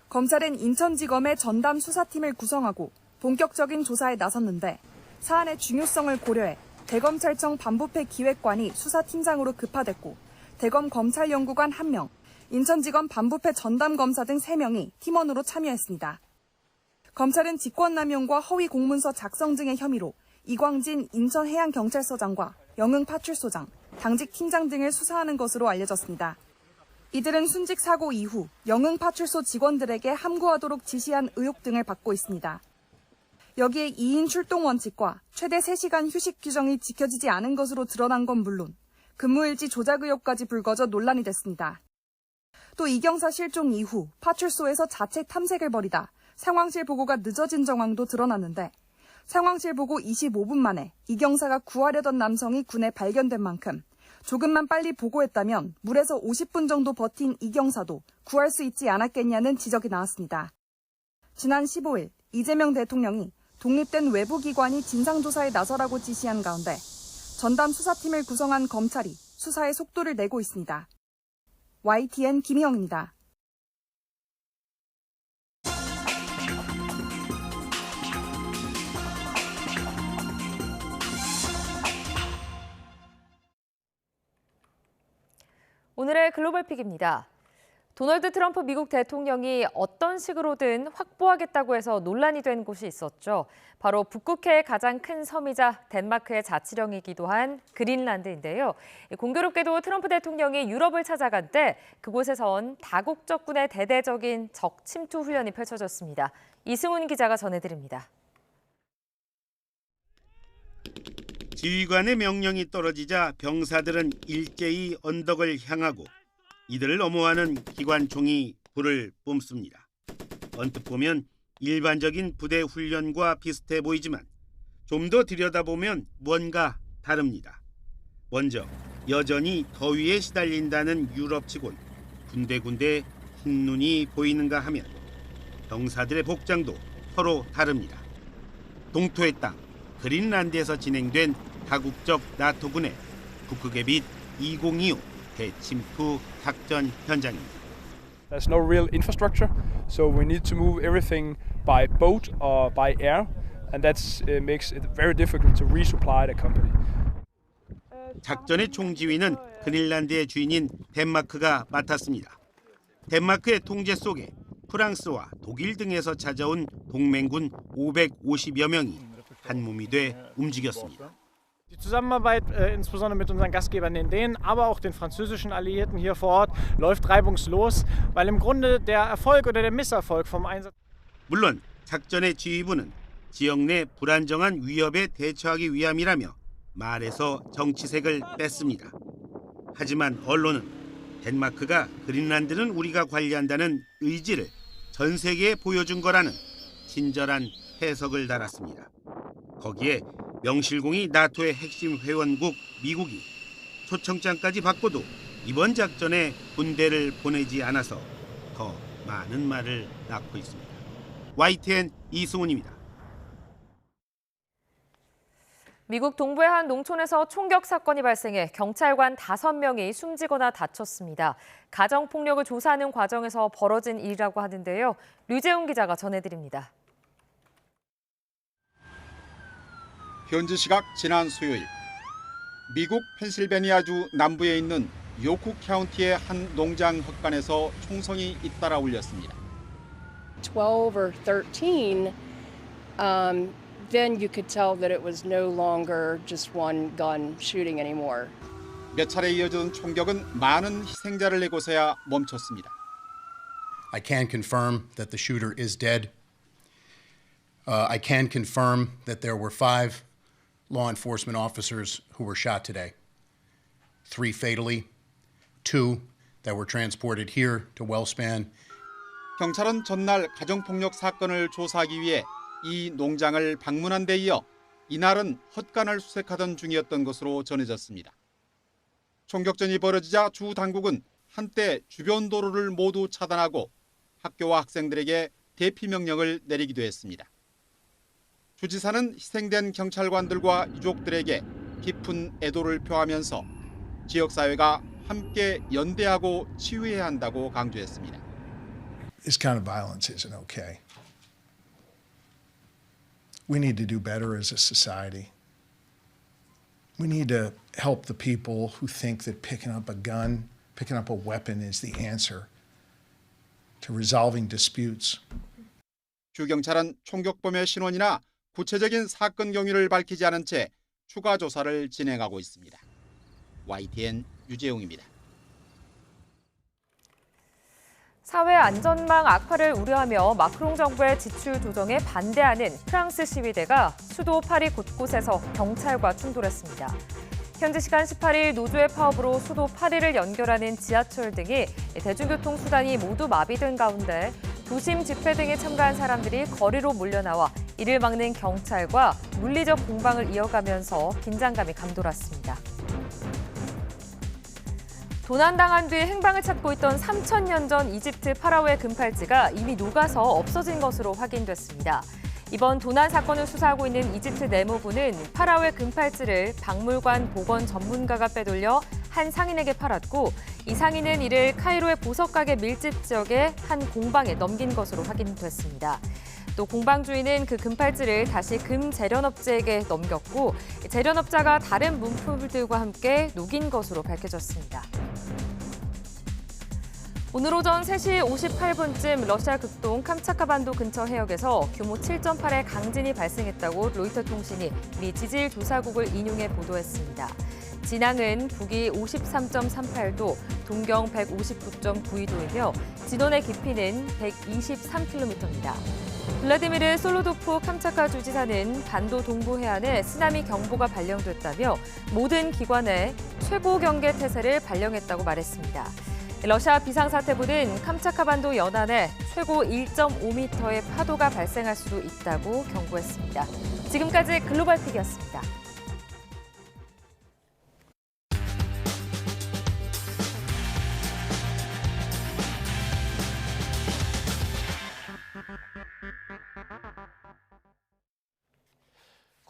검찰은 인천지검의 전담 수사팀을 구성하고 본격적인 조사에 나섰는데 사안의 중요성을 고려해 대검찰청 반부패 기획관이 수사팀장으로 급파됐고 대검 검찰연구관 1명, 인천지검 반부패 전담검사 등 3명이 팀원으로 참여했습니다. 검찰은 직권남용과 허위 공문서 작성 등의 혐의로 이광진 인천해양경찰서장과 영흥파출소장, 당직팀장 등을 수사하는 것으로 알려졌습니다. 이들은 순직 사고 이후 영흥파출소 직원들에게 함구하도록 지시한 의혹 등을 받고 있습니다. 여기에 2인 출동 원칙과 최대 3시간 휴식 규정이 지켜지지 않은 것으로 드러난 건 물론 근무일지 조작 의혹까지 불거져 논란이 됐습니다. 또 이 경사 실종 이후 파출소에서 자체 탐색을 벌이다 상황실 보고가 늦어진 정황도 드러났는데 상황실 보고 25분 만에 이 경사가 구하려던 남성이 군에 발견된 만큼 조금만 빨리 보고했다면 물에서 50분 정도 버틴 이 경사도 구할 수 있지 않았겠냐는 지적이 나왔습니다. 지난 15일 이재명 대통령이 독립된 외부기관이 진상조사에 나서라고 지시한 가운데 전담 수사팀을 구성한 검찰이 수사에 속도를 내고 있습니다. YTN 김희영입니다. 오늘의 글로벌픽입니다. 도널드 트럼프 미국 대통령이 어떤 식으로든 확보하겠다고 해서 논란이 된 곳이 있었죠. 바로 북극해의 가장 큰 섬이자 덴마크의 자치령이기도 한 그린란드인데요. 공교롭게도 트럼프 대통령이 유럽을 찾아간 때 그곳에선 다국적군의 대대적인 적 침투 훈련이 펼쳐졌습니다. 이승훈 기자가 전해드립니다. 지휘관의 명령이 떨어지자 병사들은 일제히 언덕을 향하고 이들을 엄호하는 기관총이 불을 뿜습니다. 언뜻 보면 일반적인 부대 훈련과 비슷해 보이지만 좀 더 들여다보면 뭔가 다릅니다. 먼저 여전히 더위에 시달린다는 유럽치곤 군데군데 흰 눈이 보이는가 하면 병사들의 복장도 서로 다릅니다. 동토의 땅 그린란드에서 진행된 다국적 나토군의 북극의 빛 2025 대침투 작전 현장입니다. There's no real infrastructure, so we need to move everything by boat or by air, and that makes it very difficult to resupply the company. 작전의 총지휘는 그린란드의 주인인 덴마크가 맡았습니다. 덴마크의 통제 속에 프랑스와 독일 등에서 찾아온 동맹군 550여 명이 한 몸이 돼 움직였습니다. Die Zusammenarbeit insbesondere mit unseren Gastgebern, den Dänen, aber auch den französischen Alliierten hier vor Ort läuft reibungslos, weil im Grunde der Erfolg oder der Misserfolg vom Einsatz. 물론 작전의 지휘부는 지역 내 불안정한 위협에 대처하기 위함이라며 말에서 정치색을 뺐습니다. 하지만 언론은 덴마크가 그린란드는 우리가 관리한다는 의지를 전 세계에 보여준 거라는 친절한 해석을 달았습니다. 거기에 명실공히 나토의 핵심 회원국 미국이 초청장까지 받고도 이번 작전에 군대를 보내지 않아서 더 많은 말을 낳고 있습니다. YTN 이승훈입니다. 미국 동부의 한 농촌에서 총격 사건이 발생해 경찰관 5명이 숨지거나 다쳤습니다. 가정폭력을 조사하는 과정에서 벌어진 일이라고 하는데요. 류재훈 기자가 전해드립니다. 현지 시각 지난 수요일, 미국 펜실베니아주 남부에 있는 요크 카운티의 한 농장 헛간에서 총성이 잇따라 울렸습니다. 12 or 13, then you could tell that it was no longer just one gun shooting anymore. 몇 차례 이어진 총격은 많은 희생자를 내고서야 멈췄습니다. I can confirm that the shooter is dead. I can confirm that there were 5 law enforcement officers who were shot today. 3 fatally, 2 that were transported here to Wellspan. 경찰은 전날 가정폭력 사건을 조사하기 위해 이 농장을 방문한 데 이어 이날은 헛간을 수색하던 중이었던 것으로 전해졌습니다. 총격전이 벌어지자 주 당국은 한때 주변 도로를 모두 차단하고 학교와 학생들에게 대피 명령을 내리기도 했습니다. 주지사는 희생된 경찰관들과 유족들에게 깊은 애도를 표하면서 지역사회가 함께 연대하고 치유해야 한다고 강조했습니다. This kind of violence isn't okay. We need to do better as a society. We need to help the people who think that picking up a gun, picking up a weapon is the answer to resolving disputes. 주 경찰은 총격범의 신원이나 구체적인 사건 경위를 밝히지 않은 채 추가 조사를 진행하고 있습니다. YTN 유재용입니다. 사회 안전망 악화를 우려하며 마크롱 정부의 지출 조정에 반대하는 프랑스 시위대가 수도 파리 곳곳에서 경찰과 충돌했습니다. 현지 시간 18일 노조의 파업으로 수도 파리를 연결하는 지하철 등이 대중교통 수단이 모두 마비된 가운데 도심 집회 등에 참가한 사람들이 거리로 몰려나와 이를 막는 경찰과 물리적 공방을 이어가면서 긴장감이 감돌았습니다. 도난당한 뒤 행방을 찾고 있던 3,000년 전 이집트 파라오의 금팔찌가 이미 녹아서 없어진 것으로 확인됐습니다. 이번 도난 사건을 수사하고 있는 이집트 내무부는 파라오의 금팔찌를 박물관 복원 전문가가 빼돌려 한 상인에게 팔았고 이 상인은 이를 카이로의 보석가게 밀집 지역의 한 공방에 넘긴 것으로 확인됐습니다. 또 공방 주인은 그 금팔찌를 다시 금 재련업자에게 넘겼고 재련업자가 다른 문품들과 함께 녹인 것으로 밝혀졌습니다. 오늘 오전 3시 58분쯤 러시아 극동 캄차카반도 근처 해역에서 규모 7.8의 강진이 발생했다고 로이터 통신이 미 지질 조사국을 인용해 보도했습니다. 진앙은 북위 53.38도, 동경 159.92도이며 진원의 깊이는 123km입니다. 블라디미르 솔로도프 캄차카 주지사는 반도 동부 해안에 쓰나미 경보가 발령됐다며 모든 기관에 최고 경계 태세를 발령했다고 말했습니다. 러시아 비상사태부는 캄차카반도 연안에 최고 1.5m의 파도가 발생할 수도 있다고 경고했습니다. 지금까지 글로벌픽이었습니다.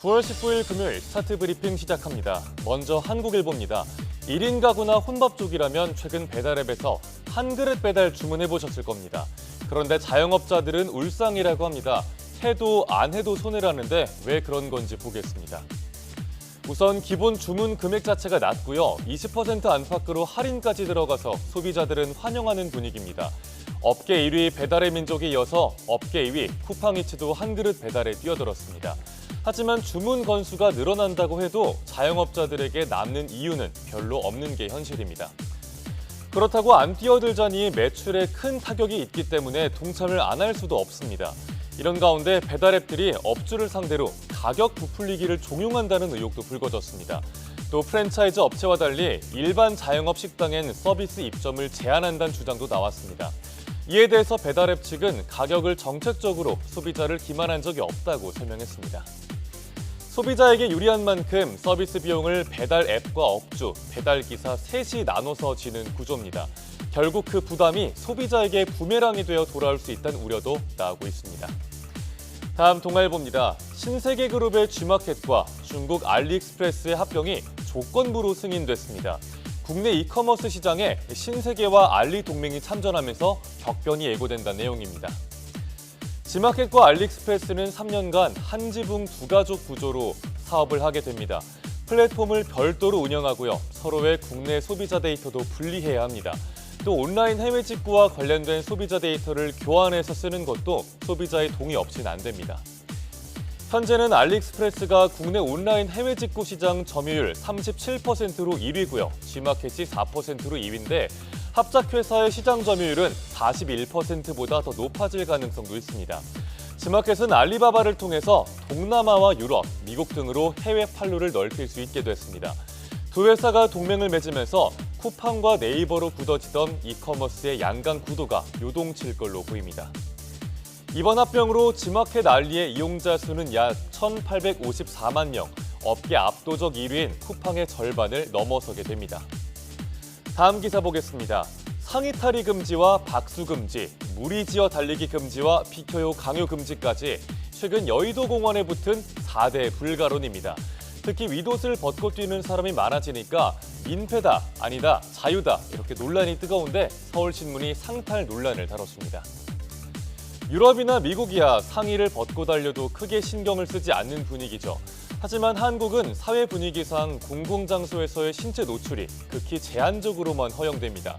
9월 19일 금요일 스타트 브리핑 시작합니다. 먼저 한국일보입니다. 1인 가구나 혼밥족이라면 최근 배달앱에서 한 그릇 배달 주문해 보셨을 겁니다. 그런데 자영업자들은 울상이라고 합니다. 해도 안 해도 손해라는데 왜 그런 건지 보겠습니다. 우선 기본 주문 금액 자체가 낮고요. 20% 안팎으로 할인까지 들어가서 소비자들은 환영하는 분위기입니다. 업계 1위 배달의 민족에 이어서 업계 2위 쿠팡이츠도 한 그릇 배달에 뛰어들었습니다. 하지만 주문 건수가 늘어난다고 해도 자영업자들에게 남는 이유는 별로 없는 게 현실입니다. 그렇다고 안 뛰어들자니 매출에 큰 타격이 있기 때문에 동참을 안 할 수도 없습니다. 이런 가운데 배달앱들이 업주를 상대로 가격 부풀리기를 종용한다는 의혹도 불거졌습니다. 또 프랜차이즈 업체와 달리 일반 자영업 식당엔 서비스 입점을 제한한다는 주장도 나왔습니다. 이에 대해서 배달앱 측은 가격을 정책적으로 소비자를 기만한 적이 없다고 설명했습니다. 소비자에게 유리한 만큼 서비스 비용을 배달앱과 업주, 배달기사 셋이 나눠서 지는 구조입니다. 결국 그 부담이 소비자에게 부메랑이 되어 돌아올 수 있다는 우려도 나오고 있습니다. 다음 동아일보입니다. 신세계그룹의 G마켓과 중국 알리익스프레스의 합병이 조건부로 승인됐습니다. 국내 이커머스 시장에 신세계와 알리 동맹이 참전하면서 격변이 예고된다는 내용입니다. G마켓과 알리익스프레스는 3년간 한 지붕 두 가족 구조로 사업을 하게 됩니다. 플랫폼을 별도로 운영하고요. 서로의 국내 소비자 데이터도 분리해야 합니다. 또 온라인 해외 직구와 관련된 소비자 데이터를 교환해서 쓰는 것도 소비자의 동의 없이는 안 됩니다. 현재는 알리익스프레스가 국내 온라인 해외 직구 시장 점유율 37%로 1위고요. G마켓이 4%로 2위인데 합작회사의 시장 점유율은 41%보다 더 높아질 가능성도 있습니다. G마켓은 알리바바를 통해서 동남아와 유럽, 미국 등으로 해외 판로를 넓힐 수 있게 됐습니다. 두 회사가 동맹을 맺으면서 쿠팡과 네이버로 굳어지던 이커머스의 양강 구도가 요동칠 걸로 보입니다. 이번 합병으로 G마켓 알리의 이용자 수는 약 1,854만 명, 업계 압도적 1위인 쿠팡의 절반을 넘어서게 됩니다. 다음 기사 보겠습니다. 상의 탈의 금지와 박수 금지, 무리지어 달리기 금지와 비켜요 강요 금지까지 최근 여의도 공원에 붙은 4대 불가론입니다. 특히 윗옷을 벗고 뛰는 사람이 많아지니까 민폐다, 아니다, 자유다 이렇게 논란이 뜨거운데 서울신문이 상탈 논란을 다뤘습니다. 유럽이나 미국이야 상의를 벗고 달려도 크게 신경을 쓰지 않는 분위기죠. 하지만 한국은 사회 분위기상 공공장소에서의 신체 노출이 극히 제한적으로만 허용됩니다.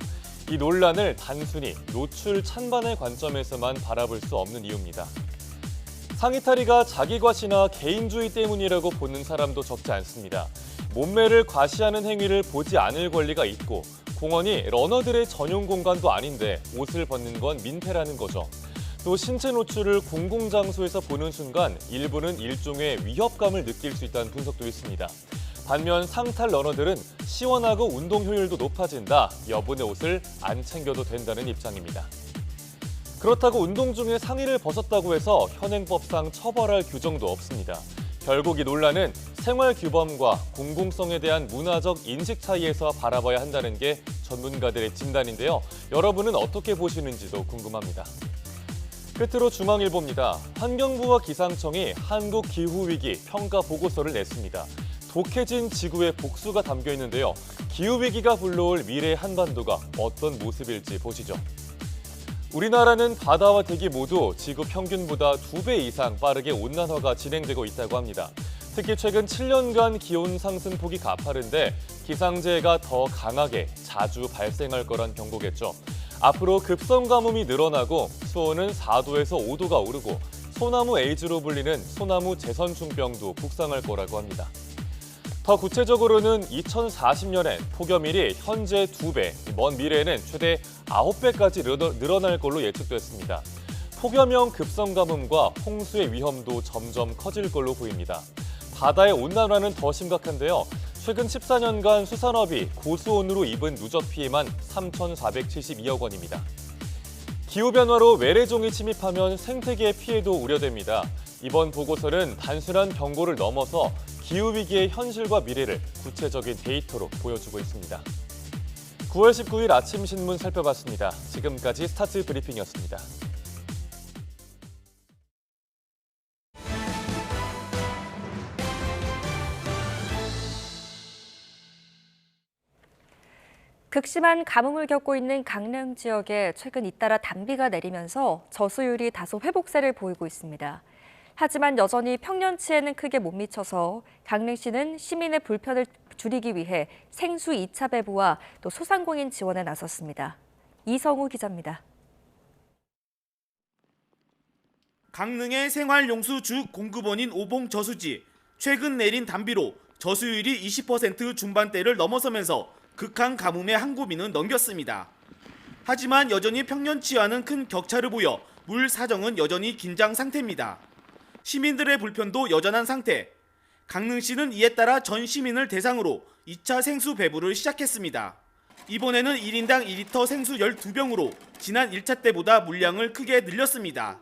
이 논란을 단순히 노출 찬반의 관점에서만 바라볼 수 없는 이유입니다. 상의 탈의가 자기 과시나 개인주의 때문이라고 보는 사람도 적지 않습니다. 몸매를 과시하는 행위를 보지 않을 권리가 있고 공원이 러너들의 전용 공간도 아닌데 옷을 벗는 건 민폐라는 거죠. 또 신체 노출을 공공장소에서 보는 순간 일부는 일종의 위협감을 느낄 수 있다는 분석도 있습니다. 반면 상탈 러너들은 시원하고 운동 효율도 높아진다, 여분의 옷을 안 챙겨도 된다는 입장입니다. 그렇다고 운동 중에 상의를 벗었다고 해서 현행법상 처벌할 규정도 없습니다. 결국 이 논란은 생활 규범과 공공성에 대한 문화적 인식 차이에서 바라봐야 한다는 게 전문가들의 진단인데요. 여러분은 어떻게 보시는지도 궁금합니다. 끝으로 중앙일보입니다. 환경부와 기상청이 한국 기후위기 평가 보고서를 냈습니다. 독해진 지구의 복수가 담겨 있는데요. 기후위기가 불러올 미래의 한반도가 어떤 모습일지 보시죠. 우리나라는 바다와 대기 모두 지구 평균보다 2배 이상 빠르게 온난화가 진행되고 있다고 합니다. 특히 최근 7년간 기온 상승폭이 가파른데 기상재해가 더 강하게 자주 발생할 거란 경고겠죠. 앞으로 급성 가뭄이 늘어나고 수온은 4도에서 5도가 오르고 소나무 에이즈로 불리는 소나무 재선충병도 북상할 거라고 합니다. 더 구체적으로는 2040년엔 폭염일이 현재 2배, 먼 미래에는 최대 9배까지 늘어날 걸로 예측됐습니다. 폭염형 급성 가뭄과 홍수의 위험도 점점 커질 걸로 보입니다. 바다의 온난화는 더 심각한데요. 최근 14년간 수산업이 고수온으로 입은 누적 피해만 3,472억 원입니다. 기후변화로 외래종이 침입하면 생태계의 피해도 우려됩니다. 이번 보고서는 단순한 경고를 넘어서 기후위기의 현실과 미래를 구체적인 데이터로 보여주고 있습니다. 9월 19일 아침 신문 살펴봤습니다. 지금까지 스타트 브리핑이었습니다. 극심한 가뭄을 겪고 있는 강릉 지역에 최근 잇따라 단비가 내리면서 저수율이 다소 회복세를 보이고 있습니다. 하지만 여전히 평년치에는 크게 못 미쳐서 강릉시는 시민의 불편을 줄이기 위해 생수 2차 배부와 또 소상공인 지원에 나섰습니다. 이성우 기자입니다. 강릉의 생활용수 주 공급원인 오봉 저수지. 최근 내린 단비로 저수율이 20% 중반대를 넘어서면서 극한 가뭄의 한 고비는 넘겼습니다. 하지만 여전히 평년치와는 큰 격차를 보여 물 사정은 여전히 긴장 상태입니다. 시민들의 불편도 여전한 상태. 강릉시는 이에 따라 전 시민을 대상으로 2차 생수 배부를 시작했습니다. 이번에는 1인당 2리터 생수 12병으로 지난 1차 때보다 물량을 크게 늘렸습니다.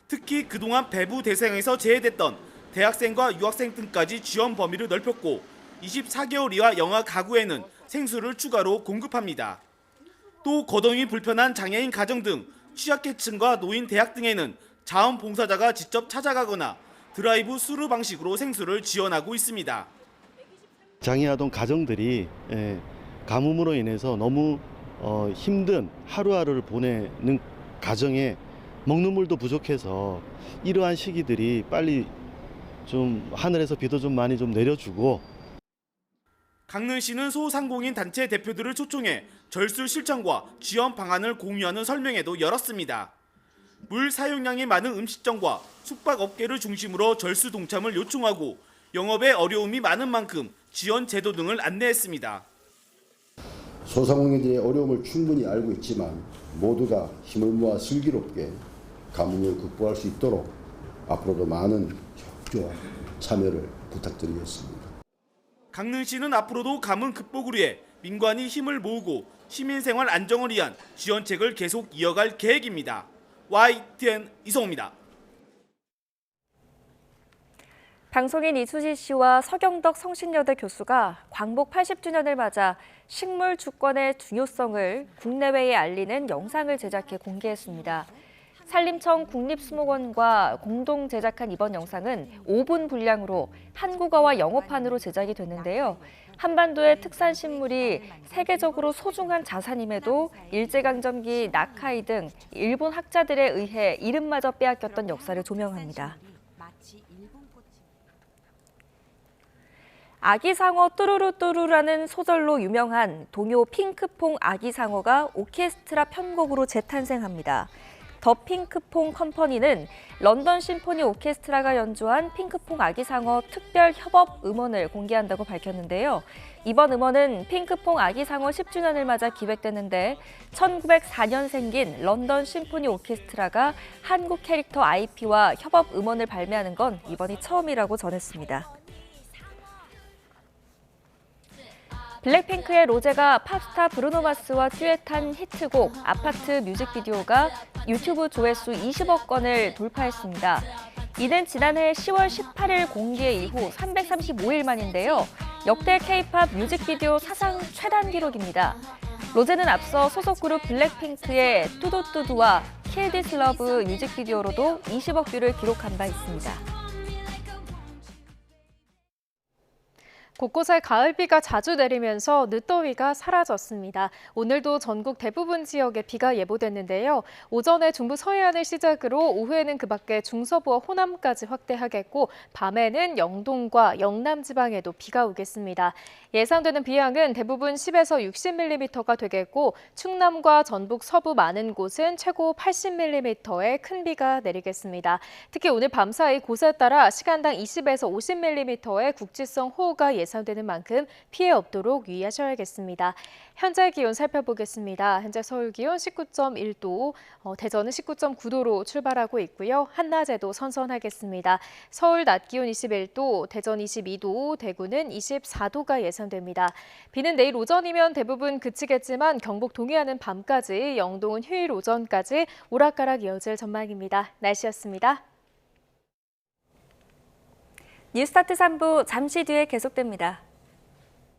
특히 그동안 배부 대상에서 제외됐던 대학생과 유학생 등까지 지원 범위를 넓혔고 24개월 이하 영아 가구에는 생수를 추가로 공급합니다. 또 거동이 불편한 장애인 가정 등 취약계층과 노인 대학 등에는 자원봉사자가 직접 찾아가거나 드라이브 스루 방식으로 생수를 지원하고 있습니다. 장애아동 가정들이 가뭄으로 인해서 너무 힘든 하루하루를 보내는 가정에 먹는 물도 부족해서 이러한 시기들이 빨리 좀 하늘에서 비도 좀 많이 좀 내려주고 강릉시는 소상공인 단체 대표들을 초청해 절수 실천과 지원 방안을 공유하는 설명회도 열었습니다. 물 사용량이 많은 음식점과 숙박업계를 중심으로 절수 동참을 요청하고 영업에 어려움이 많은 만큼 지원 제도 등을 안내했습니다. 소상공인들의 어려움을 충분히 알고 있지만 모두가 힘을 모아 슬기롭게 가뭄을 극복할 수 있도록 앞으로도 많은 협조와 참여를 부탁드리겠습니다. 강릉시는 앞으로도 가뭄 극복을 위해 민관이 힘을 모으고 시민생활 안정을 위한 지원책을 계속 이어갈 계획입니다. YTN 이성우입니다. 방송인 이수지 씨와 서경덕 성신여대 교수가 광복 80주년을 맞아 식물 주권의 중요성을 국내외에 알리는 영상을 제작해 공개했습니다. 산림청 국립수목원과 공동 제작한 이번 영상은 5분 분량으로 한국어와 영어판으로 제작이 됐는데요. 한반도의 특산 식물이 세계적으로 소중한 자산임에도 일제강점기 낙하이 등 일본 학자들에 의해 이름마저 빼앗겼던 역사를 조명합니다. 아기상어 뚜루루뚜루라는 소절로 유명한 동요 핑크퐁 아기상어가 오케스트라 편곡으로 재탄생합니다. 더 핑크퐁 컴퍼니는 런던 심포니 오케스트라가 연주한 핑크퐁 아기상어 특별 협업 음원을 공개한다고 밝혔는데요. 이번 음원은 핑크퐁 아기상어 10주년을 맞아 기획됐는데 1904년 생긴 런던 심포니 오케스트라가 한국 캐릭터 IP와 협업 음원을 발매하는 건 이번이 처음이라고 전했습니다. 블랙핑크의 로제가 팝스타 브루노 마스와 듀엣한 히트곡 아파트 뮤직비디오가 유튜브 조회수 20억 건을 돌파했습니다. 이는 지난해 10월 18일 공개 이후 335일 만인데요. 역대 K-팝 뮤직비디오 사상 최단 기록입니다. 로제는 앞서 소속 그룹 블랙핑크의 뚜두뚜두와 Kill This Love 뮤직비디오로도 20억 뷰를 기록한 바 있습니다. 곳곳에 가을비가 자주 내리면서 늦더위가 사라졌습니다. 오늘도 전국 대부분 지역에 비가 예보됐는데요. 오전에 중부 서해안을 시작으로 오후에는 그 밖에 중서부와 호남까지 확대하겠고 밤에는 영동과 영남 지방에도 비가 오겠습니다. 예상되는 비양은 대부분 10에서 60mm가 되겠고 충남과 전북 서부 많은 곳은 최고 80mm의 큰 비가 내리겠습니다. 특히 오늘 밤사이 곳에 따라 시간당 20에서 50mm의 국지성 호우가 예상되는 만큼 피해 없도록 유의하셔야겠습니다. 현재 기온 살펴보겠습니다. 현재 서울 기온 19.1도, 대전은 19.9도로 출발하고 있고요. 한낮에도 선선하겠습니다. 서울 낮 기온 21도, 대전 22도, 대구는 24도가 예상됩니다. 비는 내일 오전이면 대부분 그치겠지만 경북 동해안은 밤까지, 영동은 휴일 오전까지 오락가락 이어질 전망입니다. 날씨였습니다. 뉴스타트 3부 잠시 뒤에 계속됩니다.